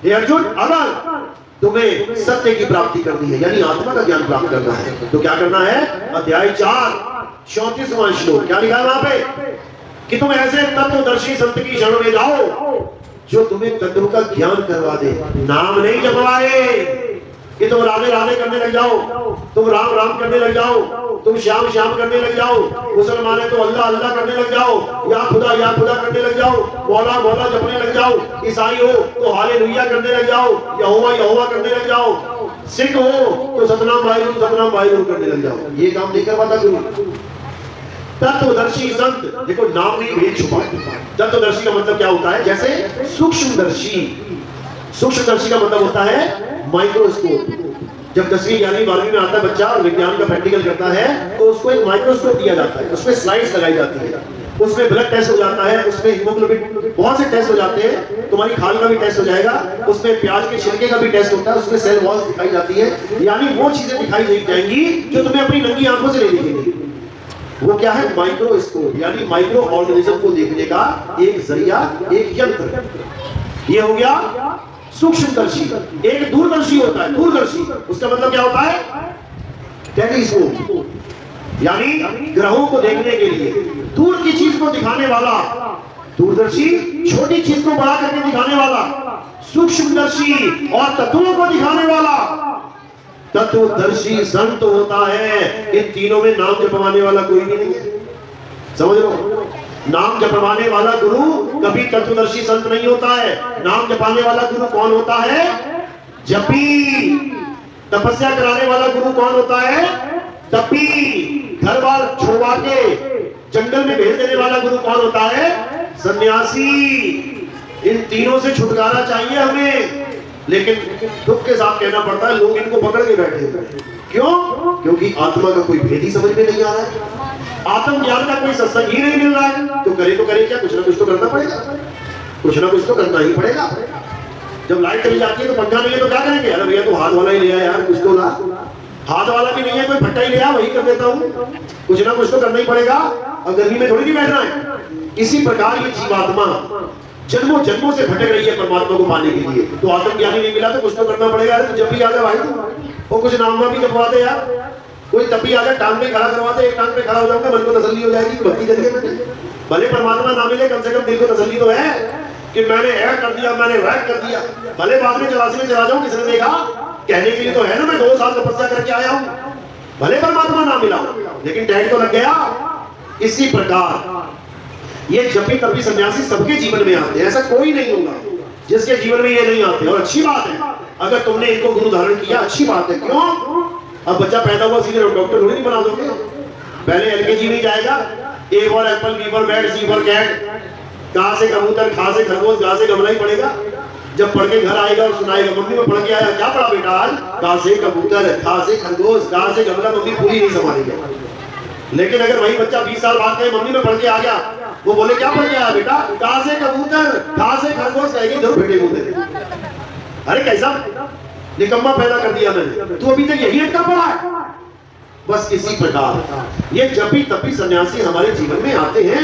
हे अर्जुन, अगर तुम्हें सत्य की प्राप्ति करनी है, यानी आत्मा का ज्ञान प्राप्त करना है, तो क्या करना है? अध्याय 4 34वां श्लोक क्या लिखा है वहां पे कि तुम ऐसे तत्वदर्शी संत की शरण में जाओ जो तुम्हें तत्व का ज्ञान करवा दे, नाम नहीं जपवाए, कि तुम राधे राधे करने लग जाओ, तुम राम राम करने लग जाओ, तुम श्याम श्याम करने लग जाओ, मुसलमान है तो अल्लाह अल्लाह करने लग जाओ, या खुदा करने लग जाओ, मौला मौला जपने लग जाओ, ईसाई हो तो हालेलुया करने लग जाओ, यहोवा यहोवा करने लग जाओ, सिख हो तो सतनाम भाई करने लग जाओ। ये काम नहीं कर पाता गुरु। तत्वदर्शी संत, देखो नाम नहीं भेद छुपा। तत्वदर्शी का मतलब क्या होता है? जैसे सूक्ष्मदर्शी, सूक्ष्मदर्शी का मतलब होता है माइक्रोस्कोप। जब 10वीं 11वीं 12वीं में आता है बच्चा और विज्ञान का प्रैक्टिकल करता है तो उसको एक माइक्रोस्कोप दिया जाता है, उसमें स्लाइड्स लगाई जाती है, उसमें ब्लड टेस्ट हो जाता है, उसमें हीमोग्लोबिन, बहुत से टेस्ट हो जाते हैं, तुम्हारी खाल का भी टेस्ट हो जाएगा, उसमें प्याज के छिलके का भी टेस्ट होता है, उसमें सेल वॉल्स दिखाई जाती है, यानी वो चीजें दिखाई जाएंगी जो तुम्हें अपनी नंगी आंखों से नहीं दिखेंगी। वो क्या है? माइक्रोस्कोप, यानी माइक्रो ऑर्गेनिज्म को देखने का एक जरिया, एक यंत्र। ये हो गया सूक्ष्मदर्शी। एक दूरदर्शी होता है, दूरदर्शी, उसका मतलब क्या होता है? टेलीस्कोप, यानी ग्रहों को देखने के लिए दूर की चीज को दिखाने वाला दूरदर्शी, छोटी चीज को बड़ा करके दिखाने वाला सूक्ष्मदर्शी, और तत्वों को दिखाने वाला तत्वदर्शी संत होता है। इन तीनों में नाम जपवाने वाला कोई भी नहीं है, समझ लो। नाम जपवाने वाला गुरु कभी तत्वदर्शी संत नहीं होता है। नाम जपाने वाला गुरु कौन होता है? जपी। तपस्या कराने वाला गुरु कौन होता है? तपी। घर बार छोड़वा के जंगल में भेज देने वाला गुरु कौन होता है? सन्यासी। इन तीनों से छुटकारा चाहिए हमें, लेकिन दुख के साथ कहना पड़ता है लोग इनको पकड़ के बैठे हैं। क्यों? क्योंकि आत्मा का कोई भेद ही समझ में नहीं आ रहा है, आत्म ज्ञान का कोई सत्संग ही नहीं मिल रहा है। तो करे क्या? कुछ ना कुछ तो करना पड़ेगा, कुछ ना कुछ तो करना ही पड़ेगा। जब लाइट चली जाती है तो पंखा नहीं है तो क्या करेंगे? अरे भैया तो हाथ वाला ही ले आया यार, कुछ तो ला। हाथ वाला भी नहीं है, कोई फट्टा ही ले आ, वही कर देता हूँ। कुछ ना कुछ तो करना ही पड़ेगा, और गर्मी में थोड़ी नहीं बैठना है। इसी प्रकार ये जीवात्मा जन्मों जन्मों से भटक रही है परमात्मा को पाने के लिए। तो आत्मज्ञानी नहीं मिला तो कुछ तो करना पड़ेगा। तो जब भी आ जाए भाई तो कुछ नाम भी जपवा दे यार, कोई तब भी आ जाए, टांग पे खड़ा करवा दे, एक टांग पे खड़ा हो जाऊंगा, मन को तसल्ली हो जाएगी, भक्ति करिए मैंने। भले परमात्मा ना मिले, कम से कम दिल को तसल्ली तो है कि मैंने ऐड कर दिया, मैंने वैड कर दिया। भले बाद में 84 में चला जाऊं, किसने देखा, कहने के लिए तो है ना, मैं 2 साल तपस्या करके आया हूं। भले परमात्मा ना मिला, लेकिन टैग तो लग गया। इसी प्रकार ये जपी तपी सन्यासी सबके जीवन में आते हैं, ऐसा कोई नहीं होगा जिसके जीवन में ये नहीं आते। और अच्छी बात है अगर तुमने इनको गुरु धारण किया, अच्छी बात है। क्यों? अब बच्चा पैदा हुआ सीधे डॉक्टर थोड़ी नहीं बना दोगे। पहले एलकेजी में जाएगा, A for apple, B for bat, C for cat, कहां से कबूतर, खा से खरगोश, गा से गमला ही पड़ेगा। जब पढ़ के घर आएगा और सुनाएगा, मम्मी मैं पढ़ के आया, क्या पढ़ा बेटा आज? का से कबूतर, खा से खरगोश, गा से गमला, मम्मी पूरी नहीं संभालेगी। लेकिन अगर वही बच्चा 20 साल बाद कहे मम्मी मैं पढ़ के आ गया, वो बोले क्या पढ़ के आया बेटा? का से कबूतर, खा से खरगोश, कहेगी जरूर बेटे को। अरे कैसा निकम्मा पैदा कर दिया मैंने, तू अभी तक यही अटका पड़ा है। बस इसी प्रकार ये जपी तपी सन्यासी हमारे जीवन में आते हैं।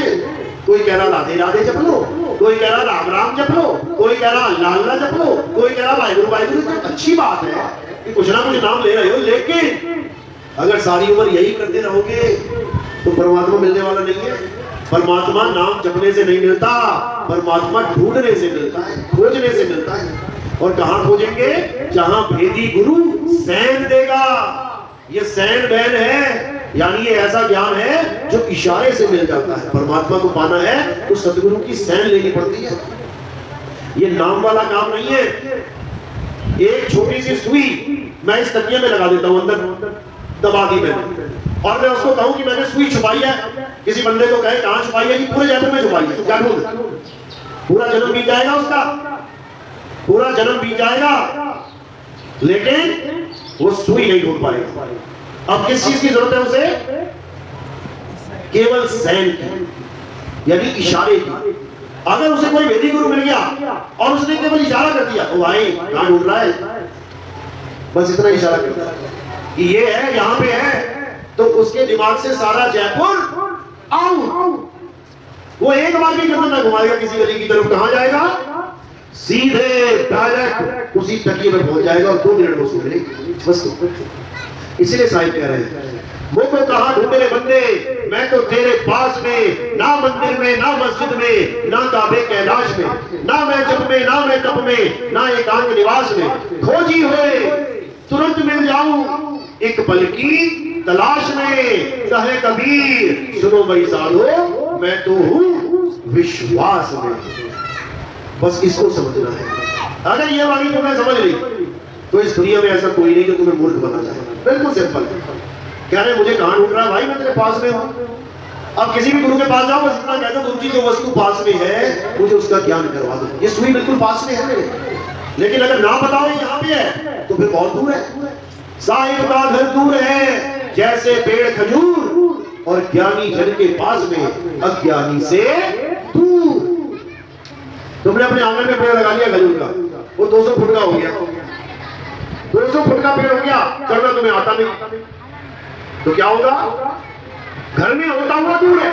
कोई कह रहा राधे राधे जप लो, कोई कह रहा राम राम जप लो, कोई कह रहा अल्लाह अल्लाह जप लो, कोई कह रहा वाहिगुरु। अच्छी बात है कि कुछ ना कुछ नाम ले रहे हो, लेकिन अगर सारी उम्र यही करते रहोगे तो परमात्मा मिलने वाला नहीं है। परमात्मा नाम जपने से नहीं मिलता, परमात्मा ढूंढने से मिलता है, खोजने से मिलता है। और कहां खोजेंगे? जहां भेदी गुरु सैन देगा। ये सैन बैन है, यानी ये ऐसा ज्ञान है जो इशारे से मिल जाता है। परमात्मा को पाना है तो सतगुरु की सैन लेनी पड़ती है। ये नाम वाला काम नहीं है। एक छोटी सी सुई मैं इस तकिए में लगा देता हूं, अंदर दबा दी मैंने, और मैं उसको कहूं कि मैंने सुई छुपाई है। किसी बंदे को कहे कहां छुपाई है? कि पूरे जन्म में छुपाई है। तो क्या ढूंढ, पूरा जन्म बीत जाएगा उसका, पूरा जन्म बीत जाएगा, लेकिन वो सुई नहीं ढूंढ पाएगा। अब किस चीज की जरूरत है उसे? केवल सैन की, यानी इशारे की। अगर उसे कोई वेदी गुरु मिल गया और उसने केवल इशारा कर दिया, ओ भाई कहां ढूंढ रहा है, बस इतना इशारा कर दिया कि ये है, यहां पे है, तो उसके दिमाग से सारा जयपुर आउट। वो एक बार भी कदम ना घुमाएगा किसी गली की तरफ। कहां जाएगा? सीधे डायरेक्ट उसी तकिए पर पहुंच जाएगा और 2 मिनट में उसको मिलेगी बस। इसीलिए साहिब कह रहे हैं, मुझको कहां ढूंढे बंदे, मैं तो तेरे पास में, ना मंदिर में, ना मस्जिद में, ना काबे कैलाश में, ना मैं जप में, ना मैं तप में, ना एकांत निवास में, खोजी हुए तुरंत एक पल की तलाश में, कहे कबीर सुनो भाई साधो मैं तो हूं विश्वास में। बस इसको समझना है। अगर ये वाली तुम्हें समझ ली तो इस दुनिया में ऐसा कोई नहीं जो तुम्हें मूर्ख बना जाए। बिल्कुल सिंपल। कह रहे मुझे कहां ढूंढ रहा है भाई, मैं तेरे पास में हूं। अब किसी भी गुरु के पास जाओ, बस इतना कह दो गुरु जी जो वस्तु पास में है मुझे उसका ज्ञान करवा दो, ये सुई बिल्कुल पास में है मेरे। लेकिन अगर ना बताओ यहाँ पे है तो फिर बहुत दूर है। साहिब का घर दूर है जैसे पेड़ खजूर, और ज्ञानी जन के पास में अज्ञानी से दूर। तुमने अपने आंगन में पेड़ लगा लिया खजूर का, वो 200 फुट का हो गया, 200 फुट का पेड़ हो गया, चढ़ना तुम्हें आता नहीं तो क्या होगा? घर में होता हुआ दूर है।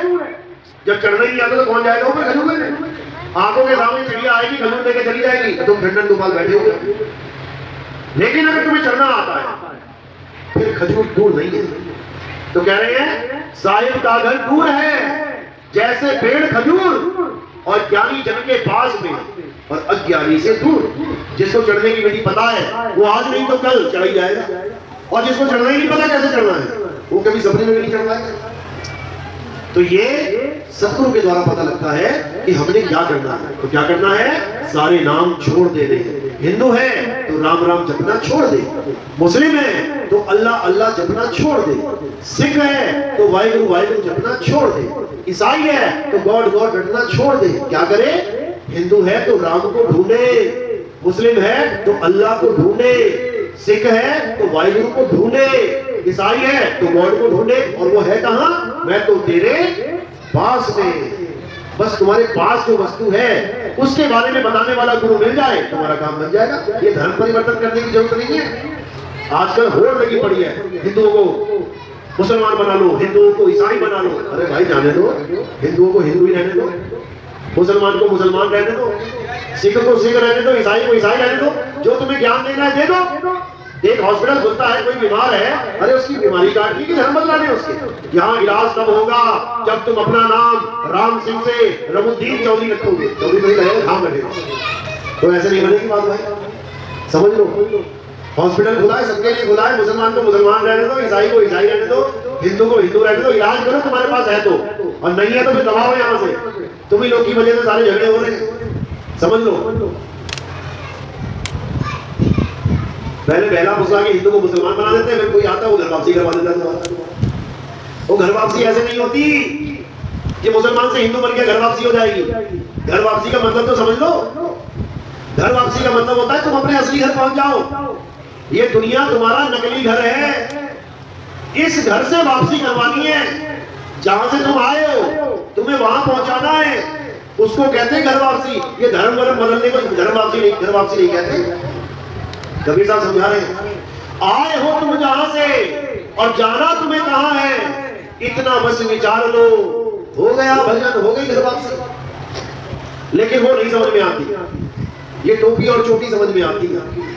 जब चढ़ना ही नहीं आता तो कौन जाएगा ऊपर खजूर में? आंखों के सामने चिड़िया आएगी, खजूर लेके चली जाएगी, तो तुम ठंडन दुपाल बैठे हो। लेकिन अगर तुम्हें चढ़ना आता है फिर खजूर दूर नहीं है। तो कह रहे हैं साहिब का घर दूर है जैसे पेड़ खजूर, और ज्ञानी जन के पास में और अज्ञानी से दूर। जिसको चढ़ने की विधि पता है वो आज नहीं तो कल चढ़ ही जाएगा, और जिसको चढ़ना ही नहीं पता कैसे चढ़ना है वो कभी सपने में भी नहीं चढ़ पाएगा। तो ये सतगुरु के द्वारा पता लगता है कि हमने क्या करना है। तो क्या करना है? सारे नाम छोड़ देने। हिंदू है तो राम राम जपना छोड़ दे, मुस्लिम है तो अल्लाह अल्लाह जपना छोड़ दे, सिख है तो वाहिगुरु वाहिगुरु जपना छोड़ दे, ईसाई है तो गॉड गॉड रटना छोड़ दे। क्या करे? हिंदू है तो राम को ढूंढे, मुस्लिम है तो अल्लाह को ढूंढे, सिख है तो वाहिगुरु को ढूंढे, ईसाई है तो गॉड को ढूंढे। और वो है कहां? मैं तो तेरे पास में। बस तुम्हारे पास जो वस्तु है उसके बारे में बताने वाला गुरु मिल जाए, तुम्हारा काम बन जाएगा। ये धर्म परिवर्तन करने की जरूरत नहीं है। आजकल होड़ लगी पड़ी है, हिंदुओं को मुसलमान बना लो, हिंदुओं को ईसाई बना लो। अरे भाई जाने दो, हिंदुओं को हिंदू ही रहने दो, मुसलमान को मुसलमान रहने दो, सिख को सिख रहने दो, ईसाई को ईसाई रहने दो। जो तुम्हें ज्ञान देना है दे दो। एक हॉस्पिटल खुलता है, कोई बीमार है, अरे उसकी बीमारी काटने की धर्म बदलाने उसके। यहाँ इलाज तब होगा जब तुम अपना नाम राम सिंह से रमुद्दीन चौधरी रखोगे। चौधरी नहीं रहेगा, धाम रखेगा, तो ऐसे नहीं बनेगी बात भाई, समझ लो। हॉस्पिटल खुला है, सबके लिए खुला है। मुसलमान को मुसलमान रहने दो, ईसाई को ईसाई रहने दो, हिंदू को हिंदू रहने दो। इलाज करो तुम्हारे पास है तो, और नहीं है तो फिर दबाओ यहाँ से। तुम ही लोग की वजह से सारे झगड़े हो रहे हैं, समझ लो। पहले बहला फुसला के हिंदू को मुसलमान बना देते हैं, फिर कोई आता है वो घर वापसी करवा देता है। वो घर वापसी ऐसे नहीं होती कि मुसलमान से हिंदू बन के घर वापसी हो जाएगी। घर वापसी का मतलब तो समझ लो। घर वापसी का मतलब होता है तुम अपने असली घर पहुंच जाओ। ये दुनिया तुम्हारा नकली घर है, इस घर से वापसी करवानी है। जहां से तुम आए हो तुम्हें वहां पहुंचाना है, उसको कहते हैं घर वापसी। ये धर्म वर्म बदलने को घर वापसी नहीं कहते। कबीर साहब समझा रहे हैं, आए हो तुम जहां से और जाना तुम्हें कहां है, इतना बस विचार लो, हो गया भजन, हो गई घर वापसी। लेकिन वो नहीं समझ में आती, ये टोपी और चोटी समझ में आती है।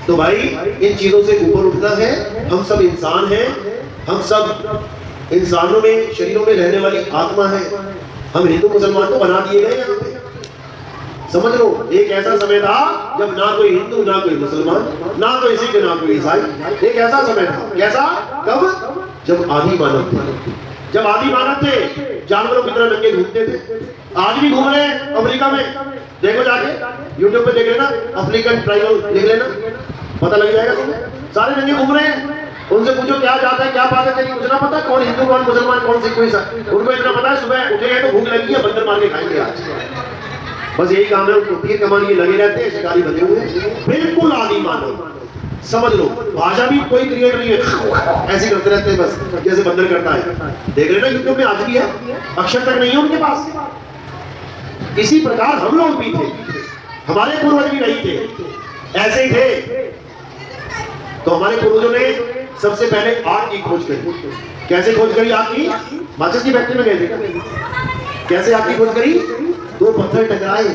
तो भाई इन चीजों से ऊपर उठना है। हम सब इंसान हैं, हम सब इंसानों में शरीरों में रहने वाली आत्मा है। हम हिंदू मुसलमान तो बना दिए गए यहाँ पे, समझ लो। एक ऐसा समय था जब ना कोई हिंदू, ना कोई मुसलमान, ना कोई सिख, ना कोई ईसाई। एक ऐसा समय था। कैसा? कब? जब आदि मानव थे। जब आदि मानव थे जानवरों की तरह नंगे घूमते थे। आज भी घूम रहे हैं अफ्रीका में, देखो जाके यूट्यूब पे देख लेना, अफ्रीकन ट्राइबल देख लेना, पता लग जाएगा तुम्हें। सारे नंगे घूम रहे हैं। उनसे पूछो क्या जाता है, क्या बात है तेरी, कुछ ना पता। कौन हिंदू, कौन मुसलमान, कौन सिख, कोई ईसाई। उनको इतना पता है सुबह उठेंगे तो भूख लगी है, बंदर मार के खाएंगे आज। बस यही काम है उनको। तीर कमान ये लगे रहते हैं, शिकारी बने हुए। बिल्कुल आदि मानव, समझ लो। भाषा भी कोई क्रिएट नहीं है, ऐसे करते रहते हैं बस जैसे बंदर करता है। देख लेना यूट्यूब में आज भी है, अक्षर तक नहीं है उनके पास। इसी प्रकार हम लोग भी थे, हमारे पूर्वज भी नहीं थे, ऐसे ही थे। तो हमारे पूर्वजों ने सबसे पहले आग की खोज करी। कैसे खोज करी आग की? माचिस की फैक्ट्री में गए थे। कैसे आग की खोज करी? दो पत्थर टकराए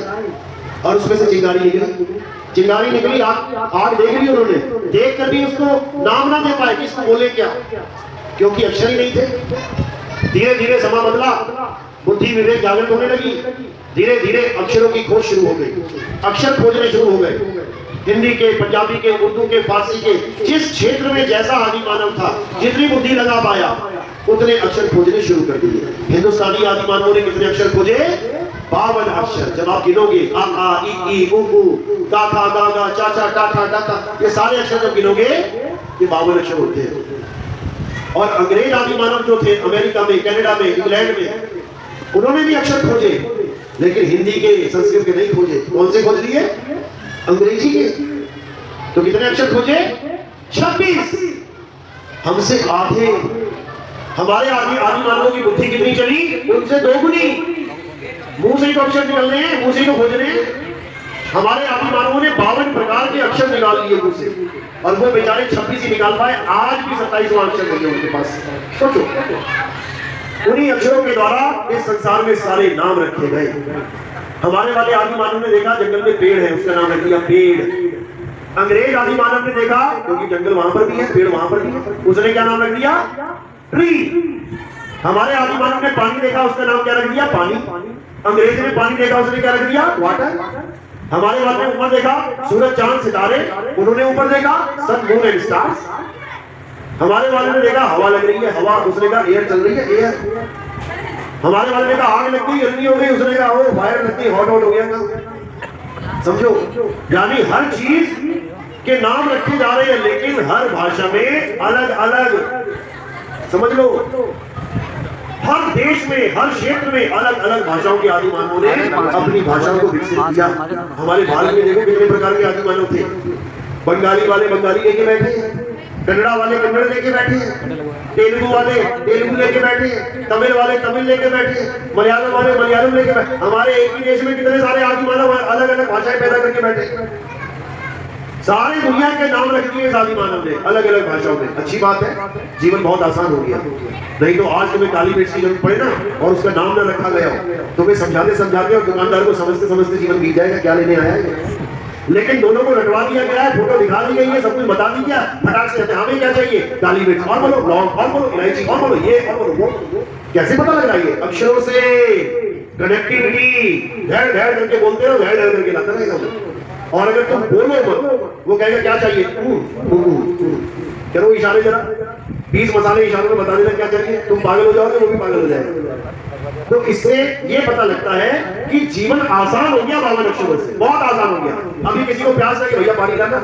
और उसमें से चिंगारी निकली। चिंगारी निकली, आग देख ली उन्होंने। देख कर भी उसको नाम ना दे पाए कि इसको बोले क्या, क्योंकि अक्षर ही नहीं थे। धीरे धीरे समा बदला, बुद्धि विवेक जागृत होने लगी। धीरे धीरे अक्षरों की खोज शुरू हो गई, अक्षर खोजने शुरू हो गए। हिंदी के, पंजाबी के, उर्दू के, फारसी के, जिस क्षेत्र में जैसा आदि मानव था, जितनी बुद्धि लगा पाया उतने अक्षर खोजने शुरू कर दिए। हिंदुस्तानी आदि मानवों ने कितने अक्षर खोजे? 52 अक्षर। जब आप गिनोगे आ आ ई उ ऊ ता था गा गा चा चा टा ठा टा ता, ये सारे अक्षर जब गिनोगे ये 52 अक्षर होते हैं। और अंग्रेज आदि मानव जो थे अमेरिका में, कनाडा में, इंग्लैंड में, उन्होंने भी अक्षर खोजे, लेकिन हिंदी के, संस्कृत के नहीं खोजे। कौन से खोज लिए? अंग्रेजी के। तो कितने अक्षर खोजे? 26। हमसे आधे। हमारे आदि मानवों की बुद्धि कितनी चली? उनसे 2 गुनी। मुंह से ही तो अक्षर निकल रहे हैं, मुंह से ही तो खोज रहे हैं। हमारे आदि मानवों ने 52 प्रकार के अक्षर निकाल लिए मुंह से, और वो बेचारे 26 ही निकाल पाए। आज भी 27वां अक्षर नहीं है उनके पास। सोचो, उन्हीं अक्षरों के द्वारा इस संसार में सारे नाम रखे गए। हमारे वाले आदि मानव ने देखा जंगल में पेड़ है, उसका नाम रख दिया पेड़। अंग्रेज आदि मानव ने देखा, क्योंकि जंगल वहां पर भी है, पेड़ वहां पर भी है, उसने क्या नाम रख दिया? ट्री। हमारे आदि मानव ने पानी देखा, उसका नाम क्या रख दिया? पानी। अंग्रेज ने पानी देखा, उसने क्या रख दिया? वाटर। हमारे वाले ने ऊपर देखा, सूरज चांद सितारे, उन्होंने ऊपर देखा सन मून एंड स्टार्स। हमारे वाले ने देखा हवा लग रही है, हवा, उसने कहा एयर चल रही है, एयर। हमारे वाले ने कहा आग लग गई, गर्मी हो गई, उसने कहा ओ फायर लग गई, हॉट हो गया। समझो, यानी हर चीज के नाम रखे जा रहे हैं, लेकिन हर भाषा में अलग अलग। समझ लो, हर देश में, हर क्षेत्र में अलग अलग भाषाओं के आदि मानवों ने अपनी भाषाओं को विकसित किया। हमारे भारत में देखो कितने प्रकार के आदि मानव थे। बंगाली वाले बंगाली लेके बैठे हैं, कन्नड़ा वाले कन्नड़ लेके बैठे हैं, तेलुगु वाले तेलुगु लेके बैठे हैं, तमिल वाले तमिल लेके बैठे हैं, मलयालम वाले मलयालम लेके बैठे। हमारे एक ही देश में कितने सारे आदि मानव अलग अलग भाषाएं पैदा करके बैठे। सारी दुनिया के नाम रख दिए आदि मानव ने अलग अलग भाषाओं में। अच्छी बात है, जीवन बहुत आसान हो गया। नहीं तो आज तुम्हें काली मिर्च की जरूरत पड़े ना, और उसका नाम ना रखा गया हो, तुम्हें समझाते समझाते और दुकानदार को समझते समझते जीवन बीत जाएगा, क्या लेने आया है। लेकिन दोनों को रटवा दिया गया है, फोटो दिखा दी गई है, सब कुछ बता दी गया, फटाक से हमें क्या चाहिए? काली मिर्च, और बोलो लौंग, और बोलो इलायची, और बोलो ये, और बोलो वो। कैसे पता लग रहा है? अक्षरों से कनेक्टिविटी, धैर्य धैर्य करके बोलते हो, धैर्य धैर्य करके लाता रहेगा। और अगर तुम बोलो मत, वो कहेगा क्या चाहिए? चलो इशारे जरा 20 मसाले इशारों में बता देना क्या चाहिए, तुम पागल हो जाओगे, वो भी पागल हो जाएगा। तो इससे ये पता लगता है कि जीवन आसान हो गया 52 अक्षरों से, बहुत आसान हो गया। अभी किसी को प्यास चाहिए, भैया पानी लाना।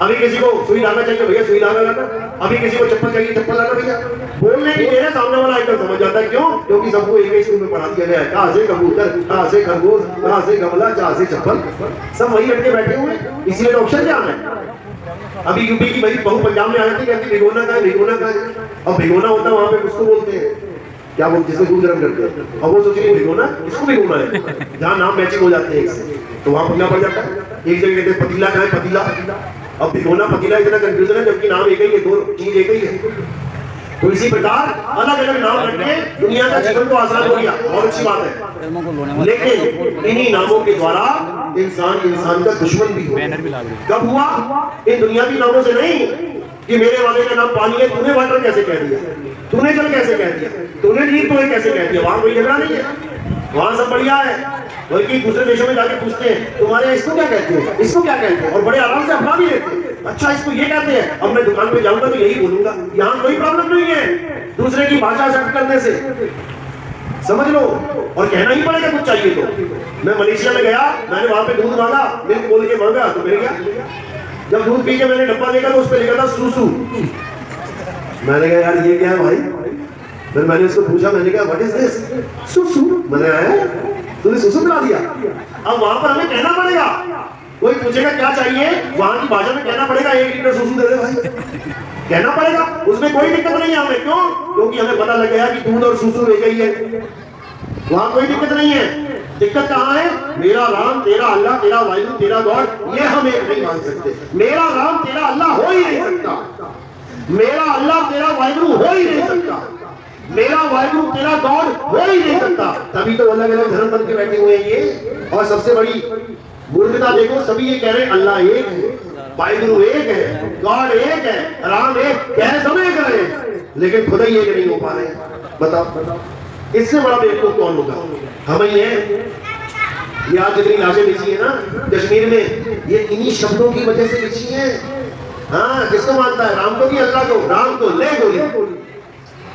अभी किसी को सुई लाना चाहिए, भैया सुई लाना। अभी किसी को चप्पल चाहिए, चप्पल लाना भैया। बोलने की देर है, सामने वाला एकदम समझ जाता है। क्यों? क्योंकि सबको एक ही स्कूल में पढ़ा दिया गया है। कहाँ से कबूतर, कहाँ से खरगोश, कहाँ से गमला, कहाँ से चप्पल, सब वही लटके बैठे हुए, इसीलिए तो अक्षर ध्यान है। अभी यूपी की भाई बहू पंजाब में आ जाती, कहती भिगोना का है, भिगोना का है। अब भिगोना होता है वहां पे उसको बोलते हैं क्या बोलते, जिसको दूध गर्म करते हैं। अब वो सोच रही भिगोना, इसको भिगोना है, जहाँ नाम मैचिंग हो जाते हैं एक से, तो वहां पढ़ना पड़ जाता है। एक जगह कहते हैं पतीला का है, पतीला। अब भिगोना पतीला इतना कंफ्यूजन है, जबकि नाम एक ही है, दो चीज एक ही है। तो इसी प्रकार अलग अलग नाम रखने दुनिया का जीवन को आसान हो गया, बहुत अच्छी बात है। लेकिन इन्हीं नामों के द्वारा इंसान का दुश्मन भी हुआ। कब हुआ? इन दुनियावी नामों से नहीं कि मेरे वाले का नाम पानी है, तूने वाटर कैसे कह दिया, तूने जल कैसे कह दिया, तूने नीर तो कैसे कह दिया। वहां कोई झगड़ा नहीं है, वहां सब बढ़िया है। बल्कि दूसरे देशों में जाके पूछते हैं तुम्हारे इसको क्या कहते हैं, इसको क्या कहते हैं, और बड़े आराम से अपना भी लेते हैं। अच्छा इसको ये कहते हैं, अब मैं दुकान पे जाऊंगा तो यही बोलूंगा। यहाँ कोई प्रॉब्लम नहीं है दूसरे की भाषा सेट करने से, समझ लो। और कहना ही पड़ेगा कुछ चाहिए तो। मैं मलेशिया में गया, मैंने वहां पे दूध मांगा, मिल्क बोल के मांगा तो मिल गया। जब दूध पी के मैंने डब्बा देखा तो उस पर लिखा था सूसू। मैंने कहा यार ये क्या है भाई। फिर मैंने उसको पूछा, मैंने कहा व्हाट इज दिस? सूसू। मैंने आया तूने सूसू मिला दिया। अब वहां पर हमें कहना पड़ेगा, कोई पूछेगा क्या चाहिए, वहां की भाषा में कहना पड़ेगा 1 लीटर सूसू दे दे भाई, कहना पड़ेगा। उसमें कोई दिक्कत नहीं है हमें। क्यों? क्योंकि हमें पता लग गया कि दूध और सूसू एक ही है, वहां कोई दिक्कत नहीं है। दिक्कत कहाँ है? मेरा राम तेरा अल्लाह, तेरा वाहिगुरु तेरा गॉड, ये हम एक नहीं मान सकते। मेरा राम तेरा अल्लाह हो ही नहीं सकता, मेरा अल्लाह तेरा वाहिगुरु हो ही नहीं सकता, मेरा वाहिगुरु तेरा गॉड हो ही नहीं सकता। तभी तो अलग अलग धर्म बन के बैठे हुए हैं ये। और सबसे बड़ी मूर्खता देखो, सभी ये कह रहे हैं अल्लाह एक है, वाहिगुरु एक है, गॉड एक है, राम एक, कह सब एक रहे हैं, लेकिन खुद ही एक नहीं हो पा रहे। बताओ इससे बड़ा बेवकूफ कौन होगा? हम ही हैं। ये आज जितनी लाशें बिछी है ना कश्मीर में, ये इन्हीं शब्दों की वजह से बिछी है। हाँ, किसको मानता है? राम को भी अल्लाह को? राम को ले गोली।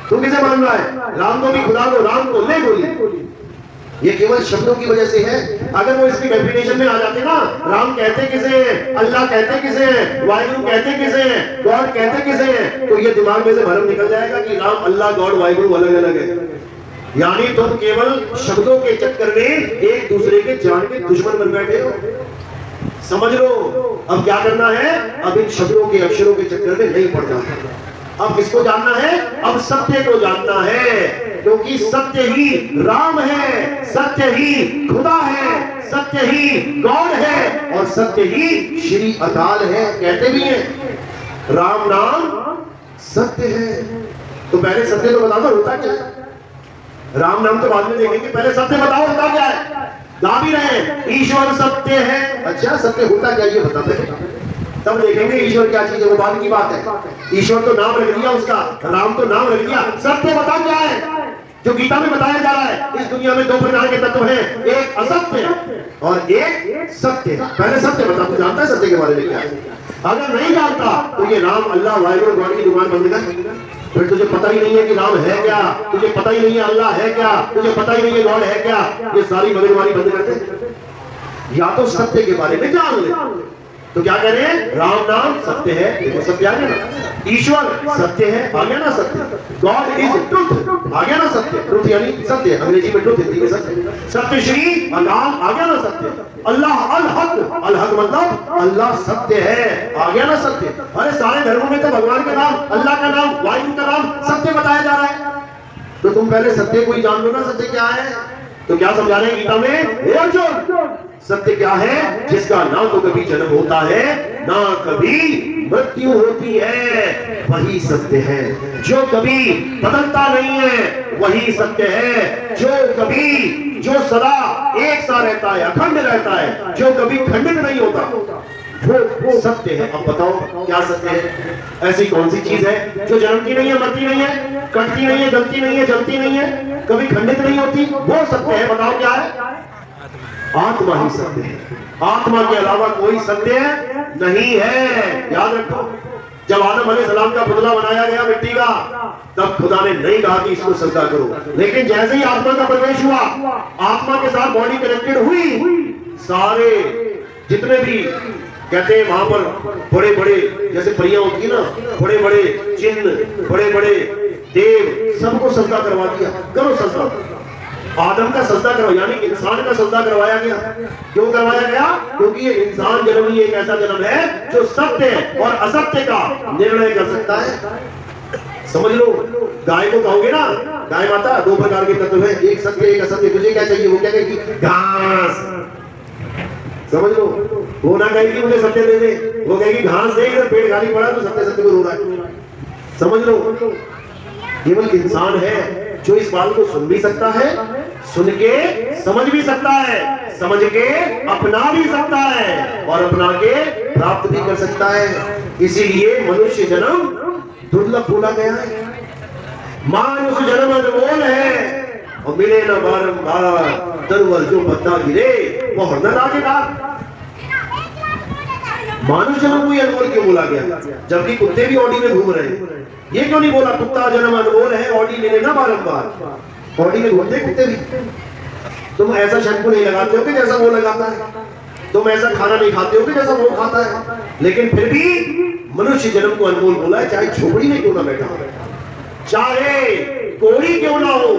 तू किसे मान रहा है? राम को भी खुदा को? राम को ले गोली। ये केवल शब्दों की वजह से है। अगर वो इसकी डेफिनेशन में आ जाते ना, राम कहते किसे हैं, अल्लाह कहते किसे हैं, वाहिगुरु कहते किसे हैं, गॉड कहते किसे हैं, तो ये दिमाग में से भरम निकल जाएगा कि राम, अल्लाह, गॉड, वाहिगुरु अलग अलग है। यानी तुम केवल शब्दों के चक्कर में एक दूसरे के जान के दुश्मन बन बैठे हो। समझ लो, अब क्या करना है? अब इन शब्दों के, अक्षरों के चक्कर में नहीं पड़ना है। अब किसको जानना है? अब सत्य को जानना है, क्योंकि सत्य ही राम है, सत्य ही खुदा है, सत्य ही गॉड है और सत्य ही श्री अकाल है। कहते भी हैं राम नाम सत्य है। तो पहले सत्य तो बता दो होता क्या है। राम नाम तो बाद में देखेंगे, पहले सत्य बताओ होता क्या है। गा भी रहे ईश्वर सत्य है, अच्छा सत्य होता क्या ये बताते हैं, तब देखेंगे ईश्वर क्या चीज है। वो बाद की बात है। ईश्वर तो नाम रख दिया उसका, राम तो नाम रख दिया। सत्य बता क्या है जो गीता में बताया जा रहा है? इस दुनिया में दो प्रकार के तत्व हैं, एक असत्य और एक सत्य। पहले सत्य बता, तू जानता है सत्य के बारे में क्या है? अगर नहीं जानता तो ये राम, अल्लाह, वाहिगुरु, गॉड की दुकान बंद कर। फिर तुझे पता ही नहीं है कि राम है क्या, तुझे पता ही नहीं है अल्लाह है क्या, तुझे पता ही नहीं है गॉड है क्या, ये सारी मगजमारी बंद कर दे। या तो सत्य के बारे में जान ले। तो क्या कह रहे हैं? राम नाम सत्य है। देखो सत्य आ गया ना, ईश्वर सत्य है, आ गया ना सत्य। गॉड इज ट्रुथ, आ गया ना सत्य। ट्रुथ यानी सत्य, अंग्रेजी में ट्रुथ, हिंदी में सत्य। सत्य श्री अकाल, आ गया ना सत्य। अल्लाह अल हक, अल हक मतलब अल्लाह सत्य है, आ गया ना सत्य। अरे सारे धर्मों में तो भगवान का नाम, अल्लाह का नाम, वाहिगुरु का नाम सत्य बताया जा रहा है। तो तुम पहले सत्य को ही जान लो ना, सत्य क्या है। तो क्या समझा रहे हैं गीता में? हे अर्जुन, सत्य क्या है? जिसका ना तो कभी जन्म होता है ना कभी मृत्यु होती है, वही सत्य है। जो कभी बदलता नहीं है वही सत्य है। जो कभी, जो सदा एक सा रहता है, अखंड रहता है, जो कभी खंडित नहीं होता, वो सत्य है। अब बताओ क्या सत्य है? ऐसी कौन सी चीज है जो जन्मती नहीं है, मरती नहीं है, कटती नहीं है, गलती नहीं है, जलती नहीं है, कभी खंडित नहीं होती? वो सत्य है। बताओ क्या है? आत्मा ही सत्य है। आत्मा के अलावा कोई सत्य नहीं है। याद रखो, जब आदम अलैहिस्सलाम का पुतला बनाया गया मिट्टी का, तब खुदा ने नहीं कहा कि इसको सजदा करो, लेकिन जैसे ही आत्मा का प्रवेश हुआ, आत्मा के साथ बॉडी कनेक्टेड हुई, सारे जितने भी कहते हैं वहां पर बड़े बड़े जैसे परियां होती है ना, बड़े बड़े चिन्ह, बड़े बड़े देव, सबको सजदा करवा दिया। करो सजदा। आदम का सजदा करवा, यानी इंसान का सजदा करवाया गया। क्यों करवाया गया? क्योंकि ये इंसान जन्म ही एक ऐसा जन्म है जो सत्य और असत्य का निर्णय कर सकता है। समझ लो, गाय को कहोगे ना, गाय माता, दो प्रकार के तत्व है, एक सत्य एक असत्य। तुझे क्या चाहिए? वो क्या कहेगी? घास। समझ लो, वो ना कहेगी मुझे सत्य दे दे, वो कहेगी घास दे, इधर पेट खाली पड़ा तो सत्य सत्य को रो रहा है। समझ लो, केवल इंसान है जो इस बात को सुन भी सकता है, सुन के समझ भी सकता है, समझ के अपना भी सकता है और अपना के प्राप्त भी कर सकता है। इसीलिए मनुष्य जन्म दुर्लभ बोला गया है। मानुष जन्म अनमोल है और मिले न बारंबार, दरवर जो पत्ता गिरे वो न लागेदार। मानुष जन्म को अनमोल क्यों बोला गया, जबकि कुत्ते भी ऑडी में घूम रहे हैं? ये क्यों नहीं बोला कुत्ता जन्म अनमोल है, ऑडी मिले ना बारंबार? ऑडी में घूमते कुत्ते भी। तुम ऐसा शैम्पू नहीं लगाते हो कि जैसा वो लगाता है, तुम ऐसा खाना नहीं खाते हो कि जैसा वो खाता है, लेकिन फिर भी मनुष्य जन्म को अनमोल बोला है। चाहे झोपड़ी में क्यों ना बैठा हो, चाहे कोड़ी क्यों ना हो,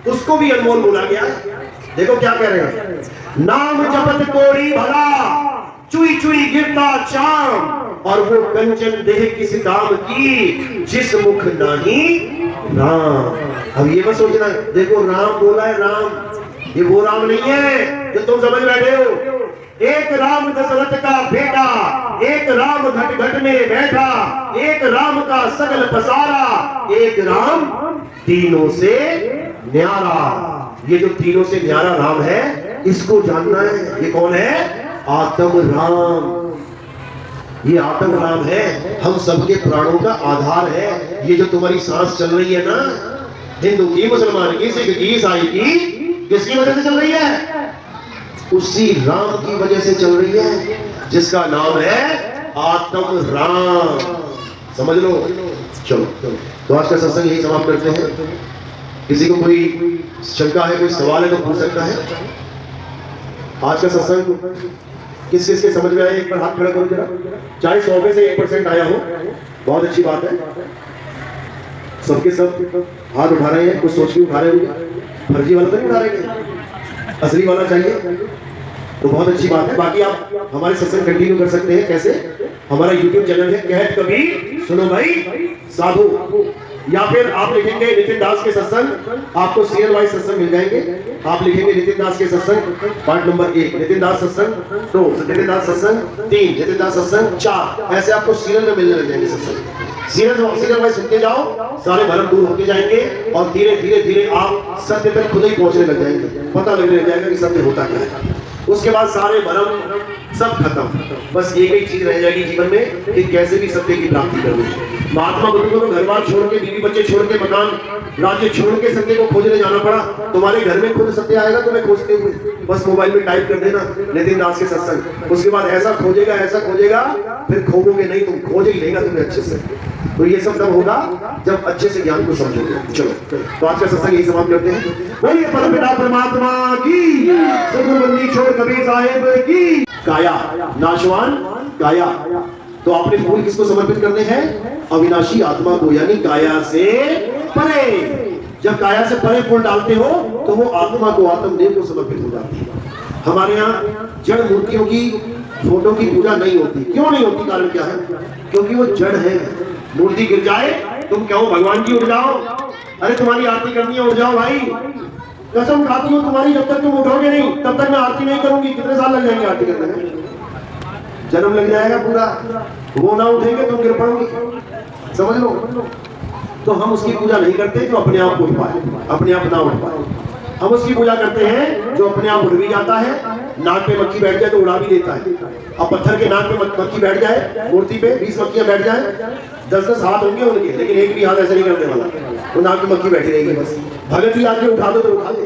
उसको भी अनमोल बोला गया। देखो क्या कह रहे हैं, नाम जपत कोड़ी भला, चुई चुई गिरता चाम, और वो कंचन देह किस काम की, जिस मुख नहीं राम। अब ये मत सोचना, देखो राम बोला है, राम, ये वो राम नहीं है जो तुम समझ बैठे हो। एक राम दशरथ का बेटा, एक राम घट घट में बैठा, एक राम का सगल पसारा, एक राम तीनों से न्यारा। ये जो तीनों से न्यारा राम है, इसको जानना है। ये कौन है? आत्म राम। ये आत्म राम है, हम सबके प्राणों का आधार है। ये जो तुम्हारी सांस चल रही है ना, हिंदू की, मुसलमान की, सिख की, ईसाई की, किसकी वजह से चल रही है? उसी राम की वजह से चल रही है जिसका नाम है आत्म राम। समझ लो। चलो तो आज का सत्संग यही समाप्त करते हैं। किसी को कोई शंका है, कोई सवाल है तो पूछ सकता है। आज का सत्संग किस किस के समझ में आया, एक बार हाथ खड़ा करो जरा। चाहे 100 में से 1% आया हो, बहुत अच्छी बात है। सबके सब हाथ उठा रहे हैं, कुछ सोच के उठा रहे होंगे। फर्जी वाला तो नहीं उठा रहे, असली वाला चाहिए, तो बहुत अच्छी बात है। बाकी आप हमारे सत्संग कंटिन्यू कर सकते हैं। कैसे? हमारा YouTube चैनल है कहत कबीर सुनो भाई साधु, या फिर आप लिखेंगे नितिन दास के सत्संग, आपको सीरियल वाइज सत्संग मिल जाएंगे। आप लिखेंगे नितिन दास के सत्संग पार्ट नंबर 1, नितिन दास सत्संग 2, नितिन दास सत्संग 3, नितिन दास सत्संग 4, ऐसे आपको सीरियल में मिलने लग जाएंगे सत्संग। सीरियल वाइज सुनते जाओ, सारे भरम दूर होते जाएंगे और धीरे धीरे धीरे आप सत्य तक खुद ही पहुंचने लग जाएंगे। पता लगने लग जाएगा कि सत्य होता क्या है। उसके बाद सारे भरम सब खत्म। बस एक ही चीज रह जाएगी जीवन में कि कैसे भी सत्य की प्राप्ति करनी। महात्मा बुद्ध को तो घर बार छोड़ के, बीवी बच्चे छोड़ के, मकान राज्य छोड़ के सत्य को खोजने जाना पड़ा। तुम्हारे घर में खुद सत्य आएगा तुम्हें खोजते हुए। बस मोबाइल में टाइप कर देना नितिन दास के सत्संग, उसके बाद ऐसा खोजेगा, फिर खोजोगे नहीं, तुम खोज ही लेगा तुम्हें अच्छे से। तो ये सब तब होगा जब अच्छे से ज्ञान को समझोगे। चलो तो आज का सत्संग यही समाप्त करते हैं। बोलिए परमपिता परमात्मा की, सद्गुरु छोड़ कबीर साहेब की। काया नाशवान काया, तो आपने फूल किसको समर्पित करने हैं? अविनाशी आत्मा को, यानी काया से परे। जब काया से परे फूल डालते हो तो वो आत्मा को, आत्मदेव को समर्पित हो जाती है। हमारे यहाँ जड़ मूर्तियों की फोटो की पूजा नहीं होती। क्यों नहीं होती? कारण क्या है? क्योंकि वो जड़ है। मूर्ति गिर जाए तुम कहो भगवान की उठ जाओ, अरे तुम्हारी आरती करनी है उठ जाओ भाई, कसम खाती हूँ तुम्हारी, जब तक तुम उठोगे नहीं तब तक मैं आरती नहीं करूंगी। कितने साल लग जाएंगे आरती करने में? जन्म लग जाएगा पूरा। वो ना उठेंगे तुम गिर पड़ोगी, समझ लो। तो हम उसकी पूजा नहीं करते जो अपने आप उठ पाए, अपने आप ना उठ पाए। हम उसकी पूजा करते हैं जो अपने आप उड़ भी जाता है। नाक पे मक्खी बैठ जाए तो उड़ा भी देता है। अब पत्थर के नाक पे मक्खी बैठ जाए, मूर्ति पे 20 मक्खियां बैठ जाए, 10-10 हाथ होंगे उनके, लेकिन एक भी हाथ ऐसे नहीं करने वाला, वो नाक पे मक्खी बैठी रहेगी बस। भगत ही आके उठा दो तो उठा दे।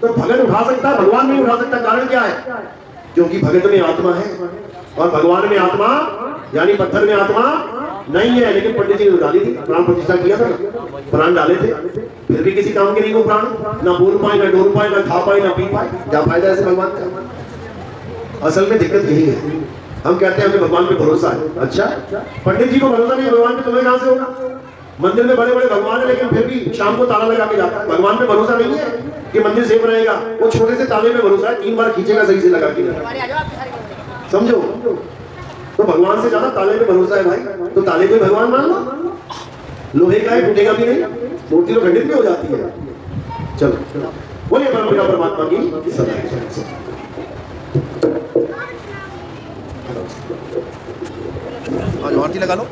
तो भगत उठा सकता है, भगवान नहीं उठा सकता। कारण क्या है? क्योंकि भगत में आत्मा है और भगवान में आत्मा, यानी पत्थर में आत्मा नहीं है। लेकिन पंडित जी ने डाली थी, प्राण प्रतिष्ठा किया था, प्राण डाले थे, फिर भी किसी काम के नहीं वो प्राण। ना बोल पाए, ना डोल पाए, ना खा पाए, ना पी पाए। क्या फायदा ऐसे भगवान का? असल में दिक्कत यही है। हम कहते हैं हमें भगवान पे भरोसा है। अच्छा, पंडित जी को भरोसा नहीं, भगवान पे तुम्हें कहां से होगा? मंदिर में बड़े बड़े भगवान है लेकिन फिर भी शाम को ताला लगा के जाता है। भगवान पे भरोसा नहीं है कि मंदिर सेफ रहेगा। वो छोटे से ताले में भरोसा है, 3 बार खींचेगा सही से लगा के, समझो। तो भगवान से ज्यादा ताले पे भरोसा है भाई। तो ताले पे भगवान मान लो, लोहे का है, टूटेगा भी नहीं, मूर्ति तो खंडित भी हो जाती है। चलो बोलिए परमपिता परमात्मा की सदा। आज आरती लगा लो,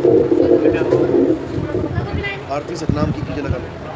आरती सतनाम की कीजिए, लगा लो।